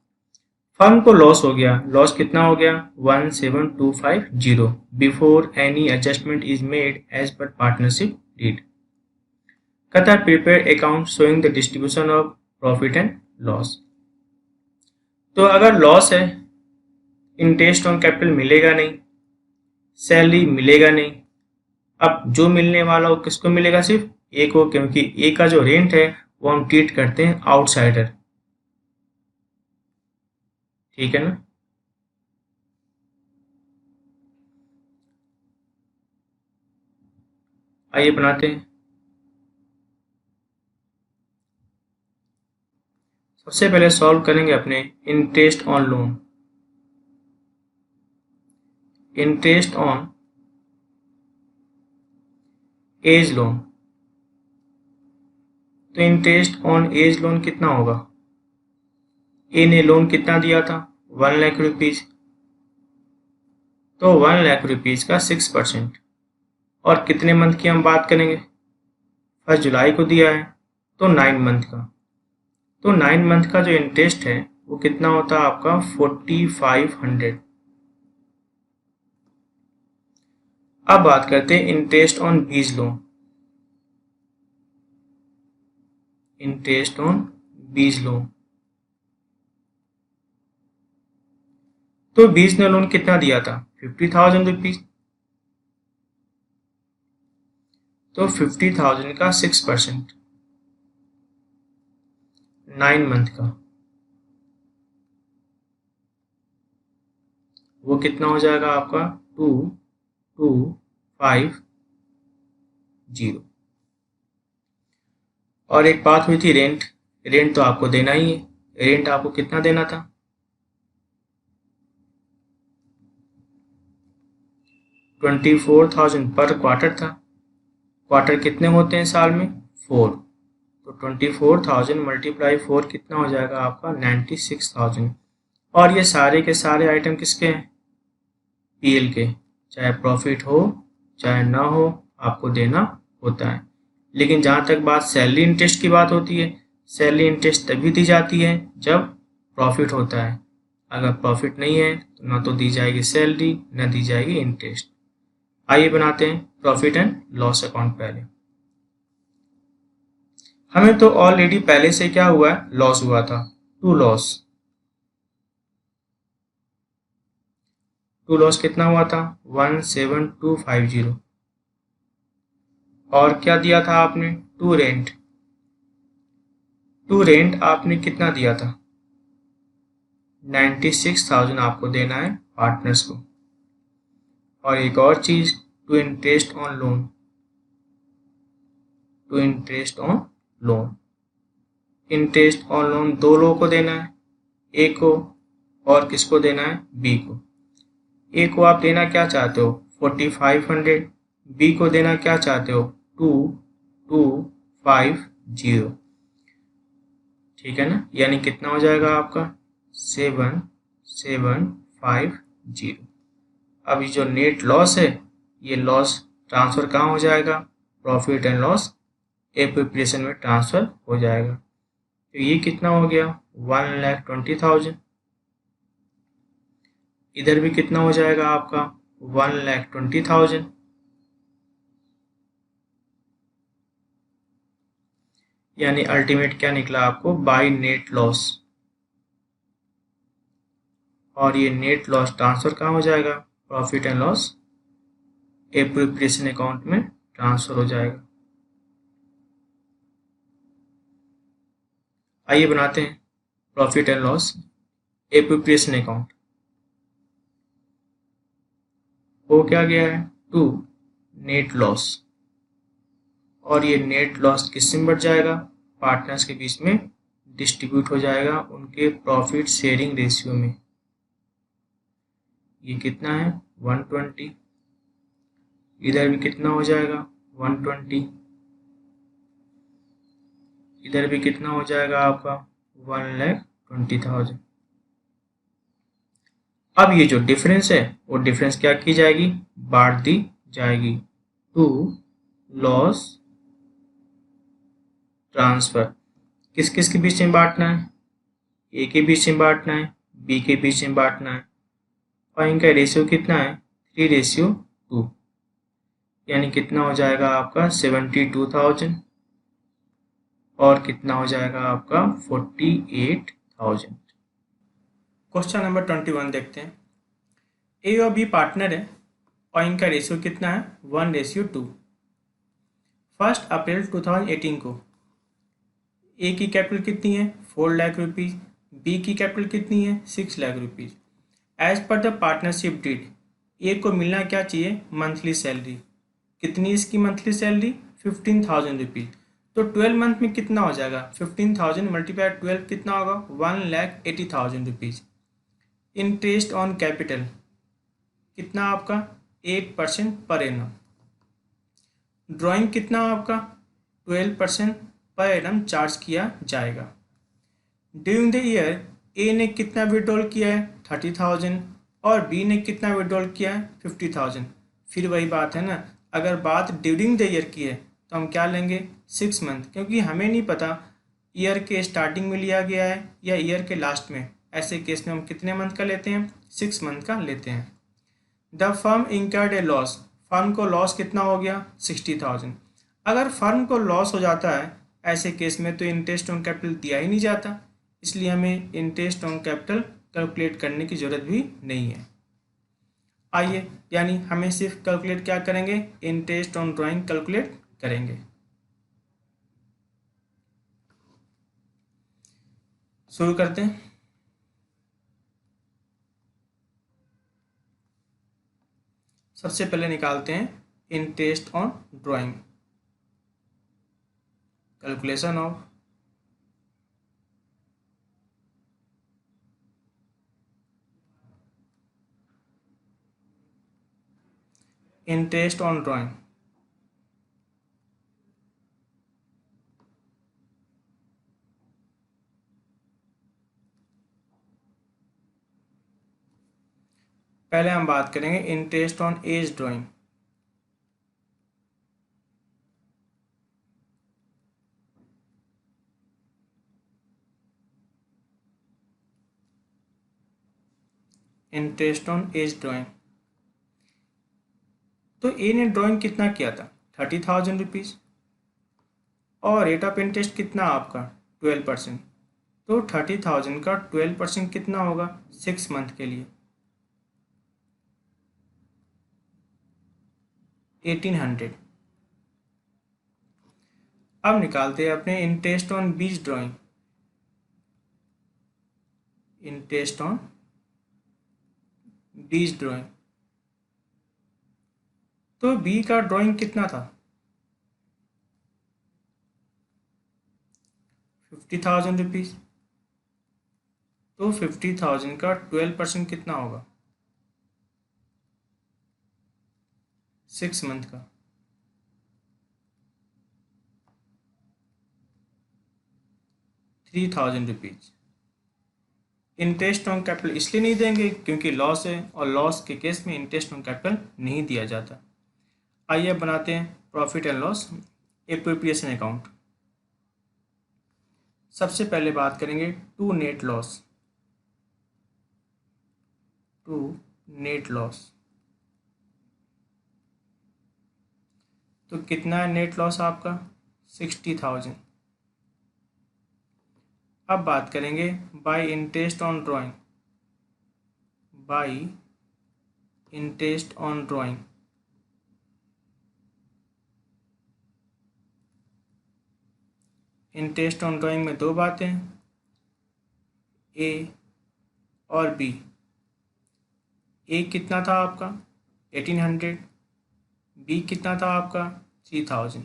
फर्म को लॉस हो गया, लॉस कितना हो गया 17,250 before any adjustment is made as per partnership deed. कहता है prepare account showing the distribution of profit and loss. तो अगर लॉस है इंटरेस्ट ऑन कैपिटल मिलेगा नहीं, सैलरी मिलेगा नहीं। अब जो मिलने वाला वो किसको मिलेगा सिर्फ ए को, क्योंकि ए का जो रेंट है वो हम ट्रीट करते हैं आउटसाइडर। ठीक है ना। आइए बनाते हैं। सबसे पहले सॉल्व करेंगे अपने interest on loan. Interest on A's loan, तो इंटरेस्ट ऑन एज लोन कितना होगा, ए ने लोन कितना दिया था 1 लाख रुपीज, तो 1 लाख रुपीज का 6%। और कितने मंथ की हम बात करेंगे 1 जुलाई को दिया है तो 9 मंथ का, तो 9 मंथ का जो इंटरेस्ट है वो कितना होता है आपका 4,500। अब बात करते हैं interest on B's loan. Interest on B's loan, तो बीज ने लोन कितना दिया था 50,000 रुपीज, तो 50,000 का 6% 9 मंथ का वो कितना हो जाएगा आपका 2,250। और एक बात हुई थी रेंट, रेंट तो आपको देना ही है। रेंट आपको कितना देना था 24,000 पर क्वार्टर था। क्वार्टर कितने होते हैं साल में 4, तो 24,000 मल्टीप्लाई 4 कितना हो जाएगा आपका 96,000। और ये सारे के सारे आइटम किसके हैं पीएल के, चाहे प्रॉफिट हो चाहे ना हो आपको देना होता है। लेकिन जहाँ तक बात सैलरी इंटरेस्ट की बात होती है, सैलरी इंटरेस्ट तभी दी जाती है जब प्रॉफिट होता है। अगर प्रॉफिट नहीं है तो ना तो दी जाएगी सैलरी ना दी जाएगी इंटरेस्ट। आइए बनाते हैं प्रॉफिट एंड लॉस अकाउंट पहले। हमें तो ऑलरेडी पहले से क्या हुआ है, लॉस हुआ था, टू लॉस कितना हुआ था 17250। और क्या दिया था आपने, टू रेंट आपने कितना दिया था 96,000 आपको देना है पार्टनर्स को। और एक और चीज, to interest on loan, interest on loan दो लोगों को देना है, ए को और किसको देना है, बी को। ए को आप देना क्या चाहते हो 4500, बी को देना क्या चाहते हो 2250। ठीक है ना, यानी कितना हो जाएगा आपका 7750। अब ये जो नेट लॉस है, ये लॉस ट्रांसफर कहाँ हो जाएगा, प्रॉफिट एंड लॉस एप्रोप्रिएशन में ट्रांसफर हो जाएगा। तो ये कितना हो गया 1,20,000। इधर भी कितना हो जाएगा आपका 1,20,000। यानी अल्टीमेट क्या निकला आपको बाय नेट लॉस। और ये नेट लॉस ट्रांसफर कहाँ हो जाएगा, profit and loss appropriation account में ट्रांसफर हो जाएगा। आइए बनाते हैं profit and loss appropriation account. हो क्या गया है टू नेट लॉस, और ये नेट लॉस किससे बढ़ जाएगा, पार्टनर्स के बीच में डिस्ट्रीब्यूट हो जाएगा उनके प्रॉफिट शेयरिंग रेशियो में। ये कितना है 120, इधर भी कितना हो जाएगा 120, इधर भी कितना हो जाएगा आपका 1,20,000। अब ये जो डिफरेंस है वो डिफरेंस क्या की जाएगी, बांट दी जाएगी टू लॉस ट्रांसफर। किस किस के बीच में बांटना है, ए के बीच में बांटना है, बी के बीच में बांटना है। और इनका रेशियो कितना है 3:2, यानी कितना हो जाएगा आपका 72,000 और कितना हो जाएगा आपका 48,000। क्वेश्चन नंबर 21 देखते हैं। ए और बी पार्टनर है और इनका रेशियो कितना है 1:2। 1 अप्रैल 2018 को ए की कैपिटल कितनी है 4 लाख रुपीज़, बी की कैपिटल कितनी है 6 lakh rupees. As per the partnership deed A को मिलना क्या चाहिए मंथली सैलरी, कितनी इसकी मंथली सैलरी 15,000 रुपीज़। तो 12 मंथ में कितना हो जाएगा 15,000 मल्टीप्लाई 12 कितना होगा 1,80,000 रुपीज़। इंटरेस्ट ऑन कैपिटल कितना आपका 8% पर एनम। ड्राइंग कितना आपका 12% पर एनम चार्ज किया जाएगा। ड्यूरिंग द ईयर ए ने कितना विड्रॉल किया है 30,000 और बी ने कितना विड्रॉल किया है 50,000। फिर वही बात है ना, अगर बात ड्यूरिंग द ईयर की है तो हम क्या लेंगे 6 मंथ, क्योंकि हमें नहीं पता ईयर के स्टार्टिंग में लिया गया है या ईयर के लास्ट में। ऐसे केस में हम कितने मंथ का लेते हैं 6 मंथ का लेते हैं। The firm incurred A loss, firm को लॉस कितना हो गया 60,000। अगर फर्म को लॉस हो जाता है ऐसे केस में तो इंटरेस्ट ऑन कैपिटल दिया ही नहीं जाता, इसलिए हमें इंटरेस्ट ऑन कैपिटल कैलकुलेट करने की ज़रूरत भी नहीं है। आइए, यानी हमें सिर्फ कैलकुलेट क्या करेंगे, इंटरेस्ट ऑन ड्राइंग कैलकुलेट करेंगे। शुरू करते हैं। सबसे पहले निकालते हैं interest on drawing, calculation of interest on drawing. पहले हम बात करेंगे interest on A's drawing. Interest on A's drawing, तो ए ने ड्राइंग कितना किया था, 30,000 रुपीज़, और रेट ऑफ इंटरेस्ट कितना आपका 12%। तो 30,000 का 12% कितना होगा 6 मंथ के लिए 1800। अब निकालते हैं अपने interest on beach drawing. Interest on beach drawing, तो बी का ड्राइंग कितना था 50,000 रुपीज़। तो 50,000 का 12% कितना होगा 6 मंथ का 3,000 रुपीज़। इंटरेस्ट ऑन कैपिटल इसलिए नहीं देंगे क्योंकि लॉस है, और लॉस के केस में इंटरेस्ट ऑन कैपिटल नहीं दिया जाता। आइए बनाते हैं profit and loss appropriation account. सबसे पहले बात करेंगे to net loss. To net loss, तो कितना है नेट लॉस आपका 60,000। अब बात करेंगे bye interest on drawing. Bye interest on drawing, interest on drawing में दो बातें, ए और बी। ए कितना था आपका 1800, बी कितना था आपका 3000,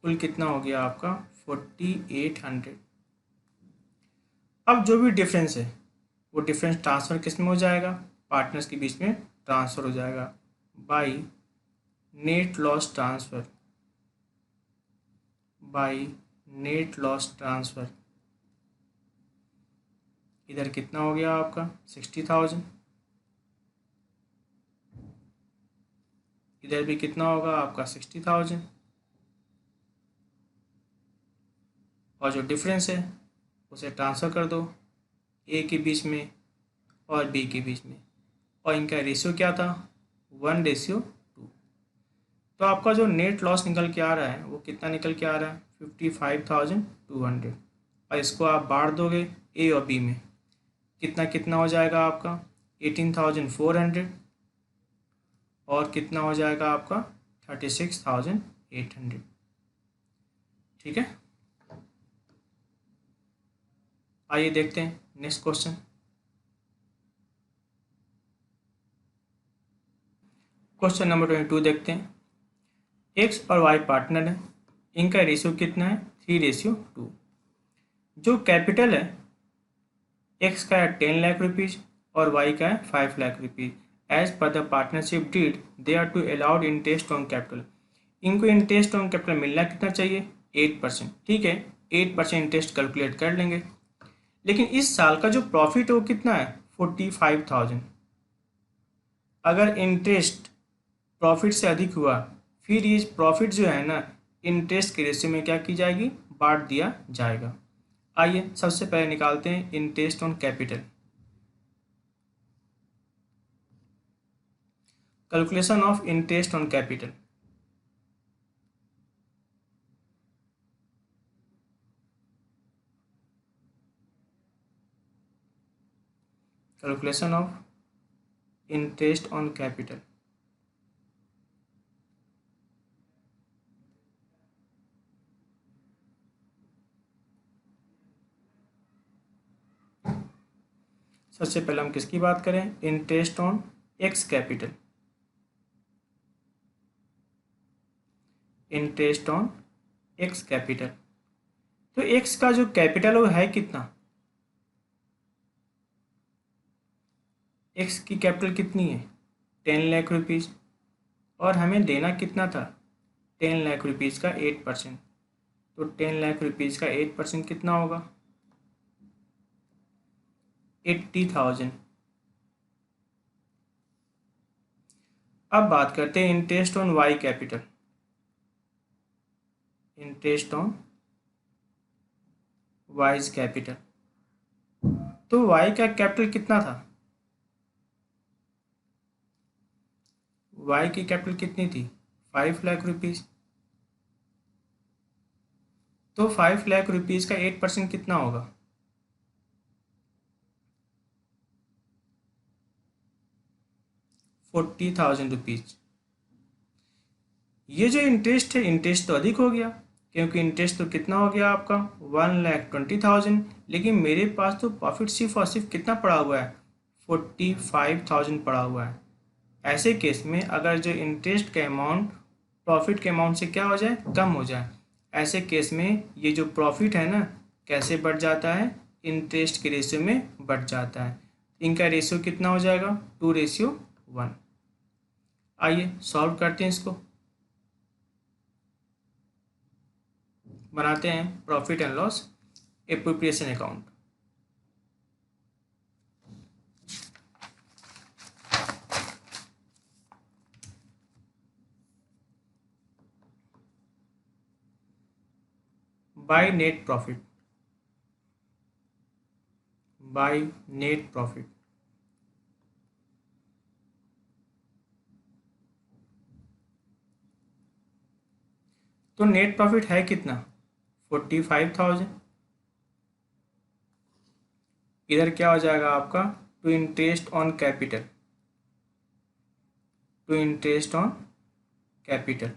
कुल कितना हो गया आपका 4800। अब जो भी डिफरेंस है वो डिफरेंस ट्रांसफ़र किस में हो जाएगा, पार्टनर्स के बीच में ट्रांसफ़र हो जाएगा by net loss transfer. By net loss transfer, इधर कितना हो गया आपका 60,000, इधर भी कितना होगा आपका 60,000, और जो डिफरेंस है उसे ट्रांसफ़र कर दो ए के बीच में और बी के बीच में, और इनका रेशियो क्या था 1:2। तो आपका जो नेट लॉस निकल के आ रहा है वो कितना निकल के आ रहा है 55,200, और इसको आप बांट दोगे ए और बी में, कितना कितना हो जाएगा आपका 18,400, और कितना हो जाएगा आपका 36,800। ठीक है, आइए देखते हैं नेक्स्ट क्वेश्चन। क्वेश्चन नंबर 22 देखते हैं। एक्स और वाई पार्टनर है, इनका रेशियो कितना है 3:2। जो कैपिटल है एक्स का है 10 लाख रुपीज़ और वाई का है 5 lakh rupees. As per the partnership deed they are to allowed interest on capital. इनको इंटरेस्ट ऑन कैपिटल मिलना कितना चाहिए 8%। ठीक है, 8% इंटरेस्ट कैलकुलेट कर लेंगे। लेकिन इस साल का जो प्रॉफिट है वो कितना है 45,000। अगर इंटरेस्ट प्रॉफिट से अधिक हुआ फिर ये प्रॉफिट जो है ना इंटरेस्ट के रेशियो में क्या की जाएगी बांट दिया जाएगा। आइए सबसे पहले निकालते हैं interest on capital. Calculation of interest on capital. Calculation of interest on capital. सबसे पहले हम किसकी बात करें interest on x capital. Interest on x capital, तो एक्स का जो कैपिटल वो है कितना, एक्स की कैपिटल कितनी है 10 लाख रुपीज़, और हमें देना कितना था 10 लाख रुपीज़ का 8%। तो 10 लाख रुपीज़ का 8% कितना होगा 80,000। अब बात करते हैं interest on Y capital. Interest on Y's capital, तो वाई का कैपिटल कितना था? वाई की कैपिटल कितनी थी? 5 लाख रुपीज। तो 5 लाख रुपीज का 8% कितना होगा? 40,000 रुपीज। ये जो इंटरेस्ट है, इंटरेस्ट तो अधिक हो गया, क्योंकि इंटरेस्ट तो कितना हो गया आपका 1,20,000, लेकिन मेरे पास तो प्रॉफिट सिर्फ और सिर्फ कितना पड़ा हुआ है? 45,000 पड़ा हुआ है। ऐसे केस में अगर जो इंटरेस्ट का अमाउंट प्रॉफिट के अमाउंट से क्या हो जाए, कम हो जाए, ऐसे केस में ये जो प्रॉफिट है ना, कैसे बढ़ जाता है? इंटरेस्ट के रेशियो में बढ़ जाता है। इनका रेशियो कितना हो जाएगा? 2:1। आइए सॉल्व करते हैं इसको। बनाते हैं profit and loss appropriation account. By net profit, by net profit. तो नेट प्रॉफिट है कितना? 45,000। इधर क्या हो जाएगा आपका? To interest on capital, to interest on capital.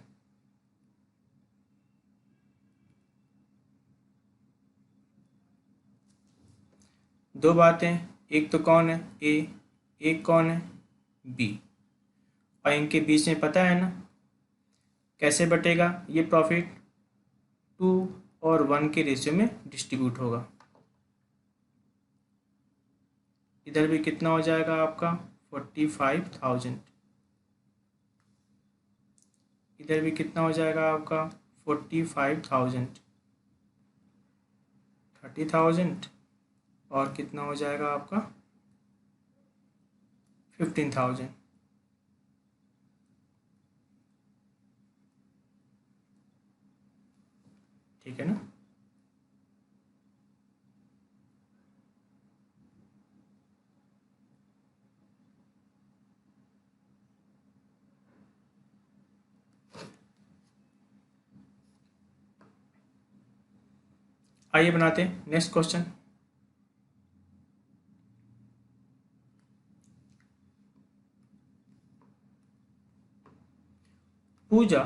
दो बातें, एक तो कौन है? ए, एक कौन है? बी, और इनके बीच में पता है ना कैसे बटेगा ये प्रॉफिट? 2:1 के रेशियो में डिस्ट्रीब्यूट होगा। इधर भी कितना हो जाएगा आपका? 45,000। इधर भी कितना हो जाएगा आपका? 45,000, 30,000, और कितना हो जाएगा आपका? 15,000। ठीक है ना? आइए बनाते हैं नेक्स्ट क्वेश्चन। पूजा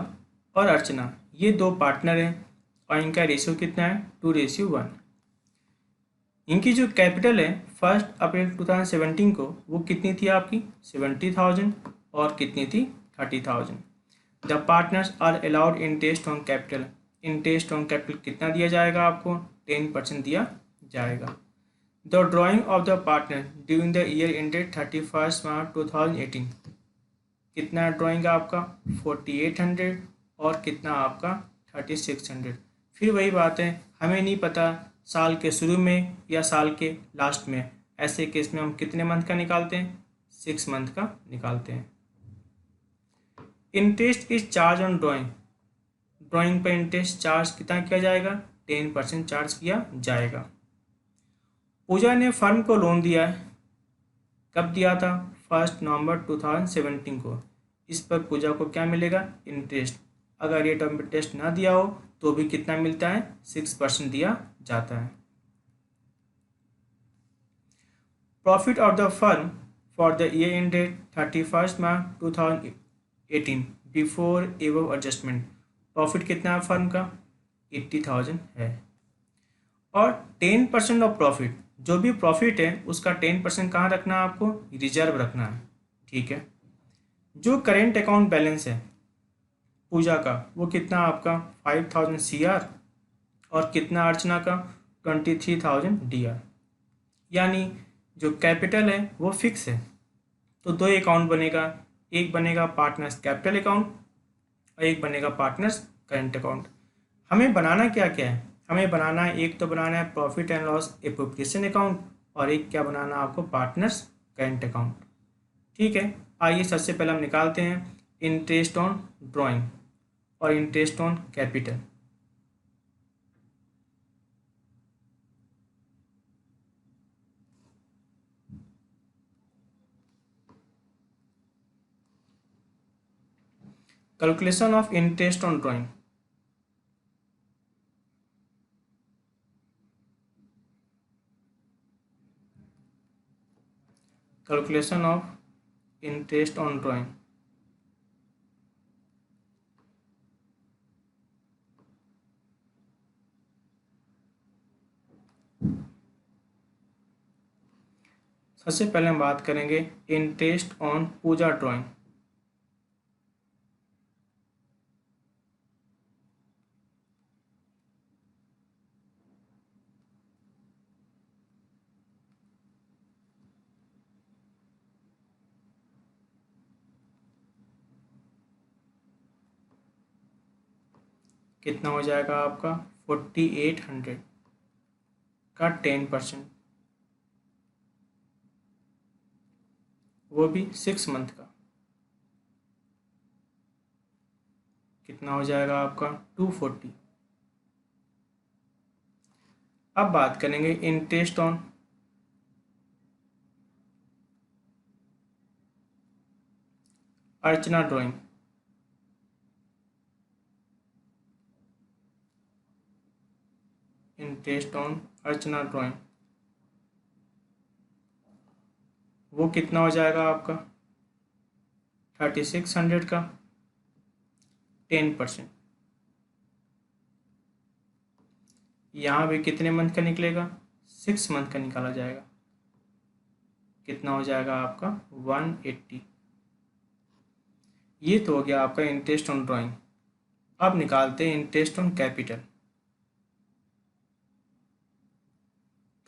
और अर्चना ये दो पार्टनर हैं और इनका रेशियो कितना है? 2:1। इनकी जो कैपिटल है 1 अप्रैल 2017 को वो कितनी थी आपकी? 70,000, और कितनी थी? 30,000। The partners are allowed interest on capital. Interest on capital कितना दिया जाएगा आपको? 10% दिया जाएगा। The drawing of the partner during the year ended 31 March 2018। कितना ड्राइंग आपका? 4800, और कितना आपका? 3600। फिर वही बात है, हमें नहीं पता साल के शुरू में या साल के लास्ट में। ऐसे केस में हम कितने मंथ का निकालते हैं? 6 मंथ का निकालते हैं। Interest is charge on drawing. Drawing पर इंटरेस्ट चार्ज कितना किया जाएगा? 10% चार्ज किया जाएगा। पूजा ने फर्म को लोन दिया है। कब दिया था? 1 नवंबर 2017 को। इस पर पूजा को क्या मिलेगा? इंटरेस्ट। अगर रेट ऑफ इंटरेस्ट ना दिया हो तो भी कितना मिलता है? 6% दिया जाता है। Profit of the firm for the year ended 31 March 2018 before above adjustment. Profit कितना है फर्म का? 80,000 है। और 10% ऑफ प्रॉफिट, जो भी प्रॉफिट है उसका 10% कहाँ रखना है आपको? रिजर्व रखना है। ठीक है। जो करेंट अकाउंट बैलेंस है पूजा का वो कितना आपका? 5,000 CR, और कितना अर्चना का? 23,000 DR। यानी जो कैपिटल है वो फिक्स है। तो दो अकाउंट बनेगा, एक बनेगा पार्टनर्स कैपिटल अकाउंट और एक बनेगा पार्टनर्स करेंट अकाउंट। हमें बनाना क्या क्या है? हमें बनाना है, एक तो बनाना है profit and loss appropriation account, और एक क्या बनाना है आपको? Partners current account. ठीक है। आइए सबसे पहले हम निकालते हैं इंटरेस्ट ऑन ड्राइंग और interest on capital. Calculation of interest on drawing. Calculation of interest on drawing. सबसे पहले हम बात करेंगे इंटरेस्ट ऑन पूजा ड्राइंग। कितना हो जाएगा आपका 4800 का 10%, वो भी 6 मंथ का। कितना हो जाएगा आपका 240। अब बात करेंगे interest on Archana drawing. Interest on Archana drawing वो कितना हो जाएगा आपका 3600 का 10%। यहाँ भी कितने मंथ का निकलेगा 6 मंथ का निकाला जाएगा। कितना हो जाएगा आपका 180। ये तो हो गया आपका इंटरेस्ट ऑन ड्राइंग। अब निकालते हैं interest on capital.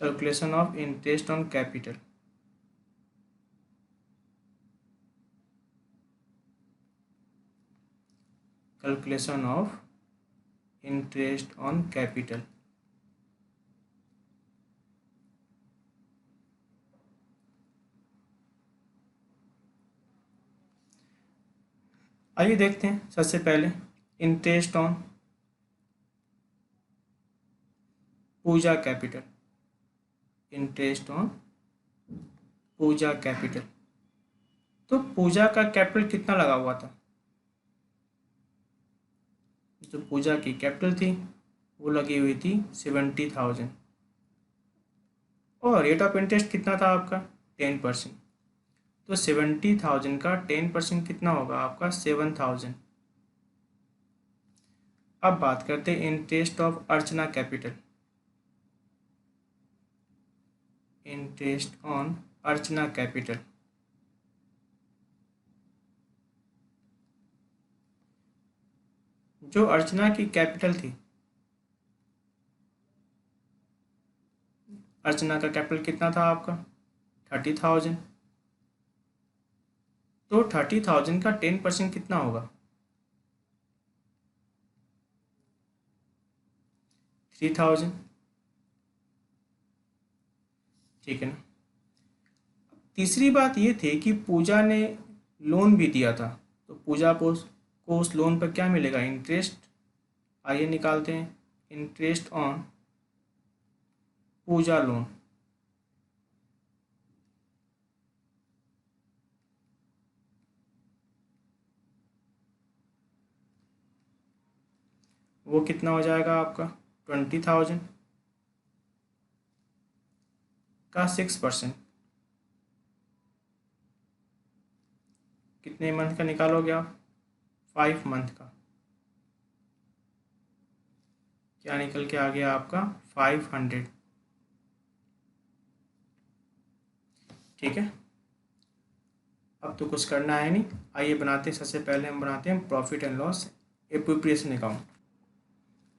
Calculation of interest on capital. Calculation of interest on capital. आइए देखते हैं सबसे पहले interest on Puja capital. Interest on Puja capital. तो पूजा का कैपिटल कितना लगा हुआ था? जो पूजा की कैपिटल थी वो लगी हुई थी 70,000 और रेट ऑफ इंटरेस्ट कितना था आपका 10%। तो 70,000 का 10% कितना होगा आपका 7,000। अब बात करते हैं interest of Archana capital. Interest on Archana capital. जो अर्चना की कैपिटल थी, अर्चना का कैपिटल कितना था आपका 30,000। तो 30,000 का 10% कितना होगा 3,000। ठीक है ना। तीसरी बात ये थी कि पूजा ने लोन भी दिया था, तो पूजा को उस लोन पर क्या मिलेगा इंटरेस्ट। आइए निकालते हैं इंटरेस्ट ऑन पूजा लोन। वो कितना हो जाएगा आपका 20,000 का 6%। कितने मंथ का निकालोगे आप 5 मंथ का। क्या निकल के आ गया आपका 500। ठीक है। अब तो कुछ करना है नहीं। आइए बनाते हैं, सबसे पहले हम बनाते हैं profit and loss appropriation account.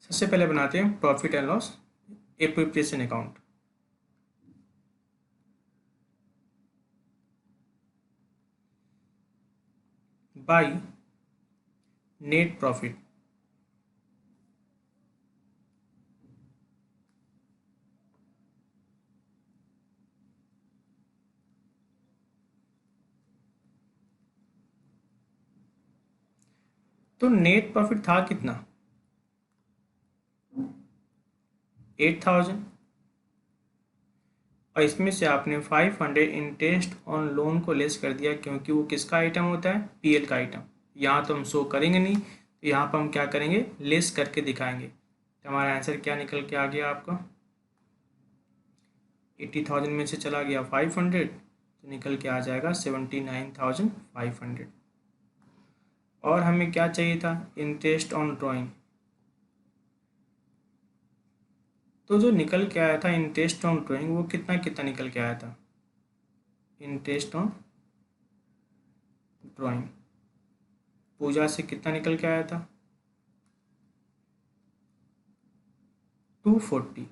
सबसे पहले बनाते हैं profit and loss appropriation account. By net profit. तो नेट प्रॉफिट था कितना, 8,000, और इसमें से आपने 500 इंटरेस्ट ऑन लोन को लेस कर दिया, क्योंकि वो किसका आइटम होता है, पीएल का आइटम। यहाँ तो हम शो करेंगे नहीं, तो यहाँ पर हम क्या करेंगे, लेस करके दिखाएंगे। तो हमारा आंसर क्या निकल के आ गया आपका, 80,000 में से चला गया 500, तो निकल के आ जाएगा 79,500। और हमें क्या चाहिए था, इंटरेस्ट ऑन ड्राइंग। तो जो निकल के आया था इंटरेस्ट ऑन ड्राइंग, वो कितना कितना निकल के आया था, इंटरेस्ट ऑन ड्राइंग पूजा से कितना निकल के आया था, 240,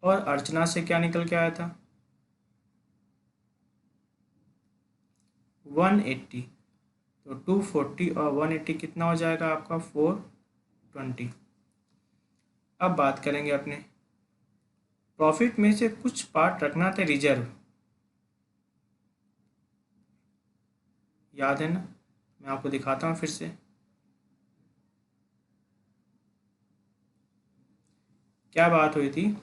और अर्चना से क्या निकल के आया था, 180। तो 240 और 180 कितना हो जाएगा आपका, 420। अब बात करेंगे अपने प्रॉफिट में से कुछ पार्ट रखना था रिजर्व, याद है ना, मैं आपको दिखाता हूँ फिर से। क्या बात हुई थी,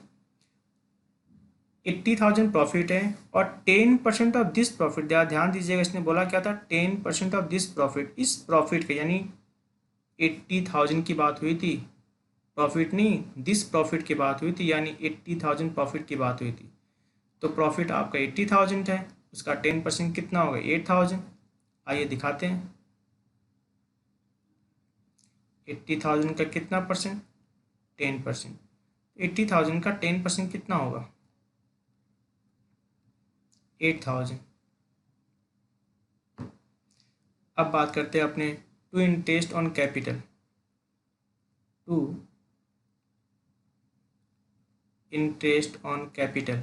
80,000 प्रॉफिट है और 10% ऑफ दिस प्रॉफिट, ध्यान दीजिएगा, इसने बोला क्या था, 10% ऑफ दिस प्रॉफिट, इस प्रॉफिट के, यानी 80,000 की बात हुई थी, प्रॉफिट नहीं, दिस प्रॉफिट की बात हुई थी, यानी 80,000 प्रॉफिट की बात हुई थी। तो प्रॉफिट आपका 80,000 है, उसका 10% कितना होगा, 8,000। आइए दिखाते हैं, 80,000 का कितना परसेंट, 10%। 80,000 का 10% कितना होगा, 8,000। अब बात करते हैं अपने to interest on capital, to interest on capital.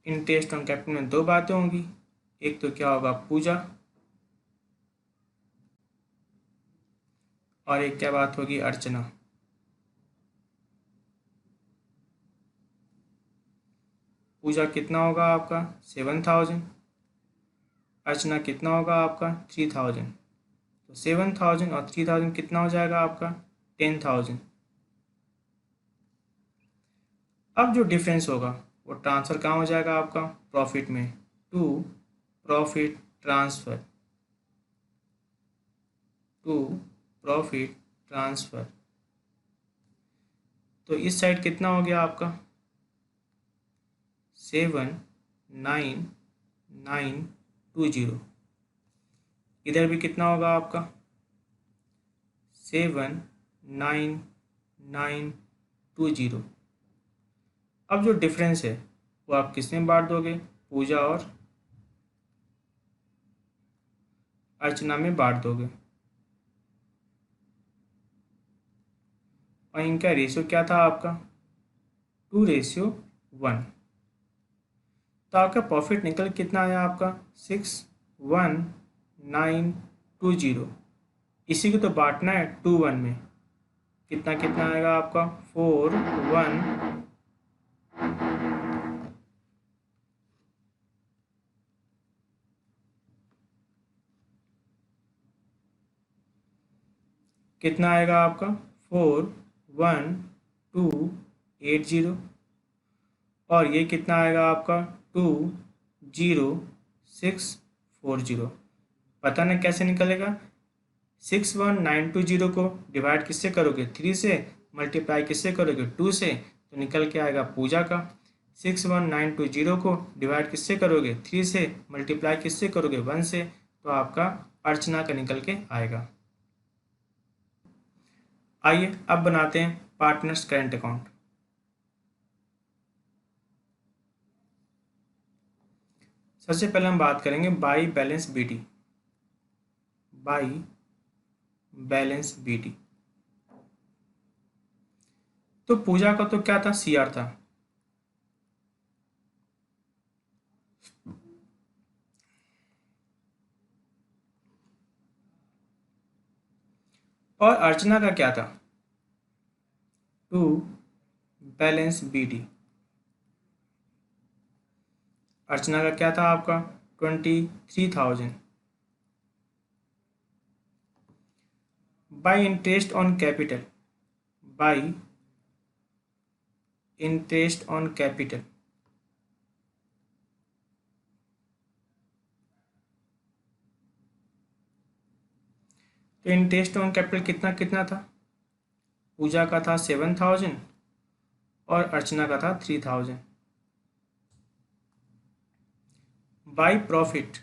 Interest on capital में दो बातें होंगी, एक तो क्या होगा, पूजा, और एक क्या बात होगी, अर्चना। पूजा कितना होगा आपका, 7,000, अर्चना कितना होगा आपका, 3,000। तो 7,000 और 3,000 कितना हो जाएगा आपका, 10,000। अब जो डिफरेंस होगा वो ट्रांसफ़र कहाँ हो जाएगा आपका, प्रॉफिट में, to profit transfer, to profit transfer. तो इस साइड कितना हो गया आपका, 79920। इधर भी कितना होगा आपका, 79920। अब जो डिफरेंस है वो आप किस में बांट दोगे, पूजा और अर्चना में बांट दोगे। और इनका रेशियो क्या था आपका, 2:1। तो आपका प्रॉफिट निकल कितना आया आपका, 61920। इसी को तो बांटना है 2:1 में, कितना कितना आएगा आपका, 4:1। कितना आएगा आपका, 41280। और ये कितना आएगा आपका, 20640। पता ना कैसे निकलेगा, 61920 को डिवाइड किससे करोगे, 3 से, मल्टीप्लाई किससे करोगे, 2 से, तो निकल के आएगा पूजा का। 61920 को डिवाइड किससे करोगे, 3 से, मल्टीप्लाई किससे करोगे, 1 से, तो आपका अर्चना का निकल के आएगा। आइए अब बनाते हैं पार्टनर्स करेंट अकाउंट। सबसे पहले हम बात करेंगे by balance BT, by balance BT. तो पूजा का तो क्या था, सीआर था, और अर्चना का क्या था, टू बैलेंस बीटी। अर्चना का क्या था आपका 23,000। Bye interest on capital, bye interest on capital, तो इंटरेस्ट ऑन कैपिटल कितना कितना था? पूजा का था 7,000 और अर्चना का था 3,000। बाय प्रॉफिट,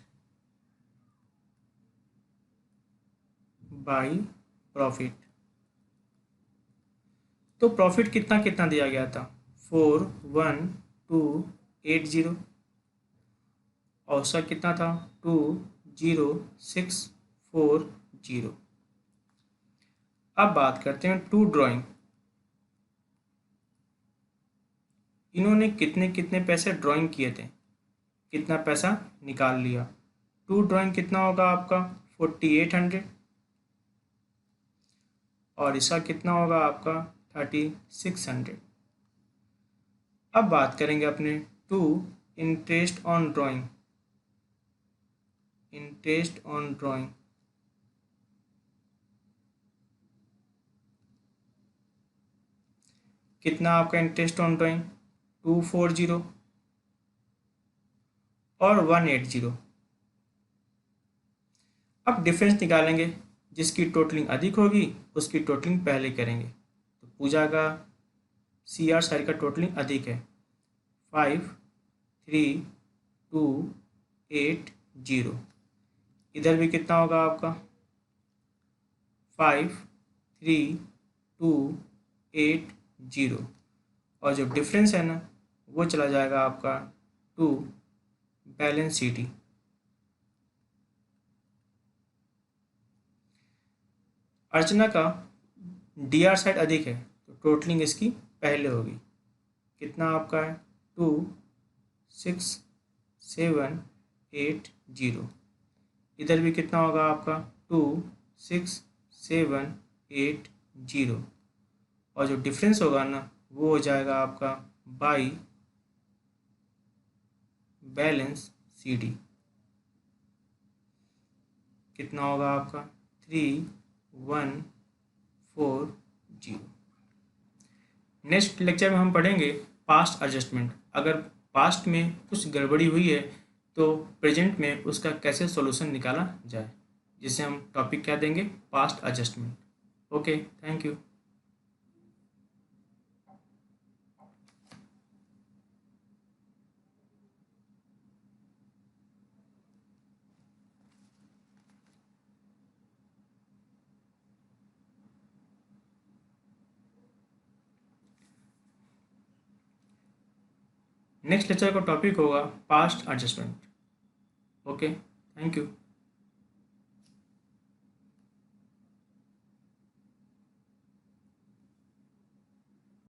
बाय प्रॉफिट, तो प्रॉफिट कितना कितना दिया गया था? 4,1,2,8,0। औसत कितना था? 2,0,6,4,0। अब बात करते हैं टू ड्राइंग। इन्होंने कितने कितने पैसे ड्राइंग किए थे, कितना पैसा निकाल लिया? टू ड्राइंग कितना होगा आपका 4,800 और इसका कितना होगा आपका 3,600। अब बात करेंगे अपने to interest on drawing, interest on drawing, कितना आपका इंटरेस्ट ऑन ड्राइंग? 240 और 180। अब डिफरेंस निकालेंगे, जिसकी टोटलिंग अधिक होगी उसकी टोटलिंग पहले करेंगे। तो पूजा का CR साइड का टोटलिंग अधिक है 5,3,2,8,0। इधर भी कितना होगा आपका 5,3,2,8,0 और जो डिफरेंस है ना वो चला जाएगा आपका टू बैलेंस शीट। अर्चना का DR साइड अधिक है तो टोटलिंग इसकी पहले होगी। कितना आपका है 2,6,7,8,0। इधर भी कितना होगा आपका 2,6,7,8,0 और जो डिफरेंस होगा ना वो हो जाएगा आपका बाई बैलेंस CD। कितना होगा आपका 3,1,4,0। नेक्स्ट लेक्चर में हम पढ़ेंगे पास्ट एडजस्टमेंट। अगर पास्ट में कुछ गड़बड़ी हुई है तो प्रेजेंट में उसका कैसे सॉल्यूशन निकाला जाए, जिसे हम टॉपिक क्या देंगे, past adjustment. Okay, thank you. Next lecture का टॉपिक होगा past adjustment. Okay, thank you.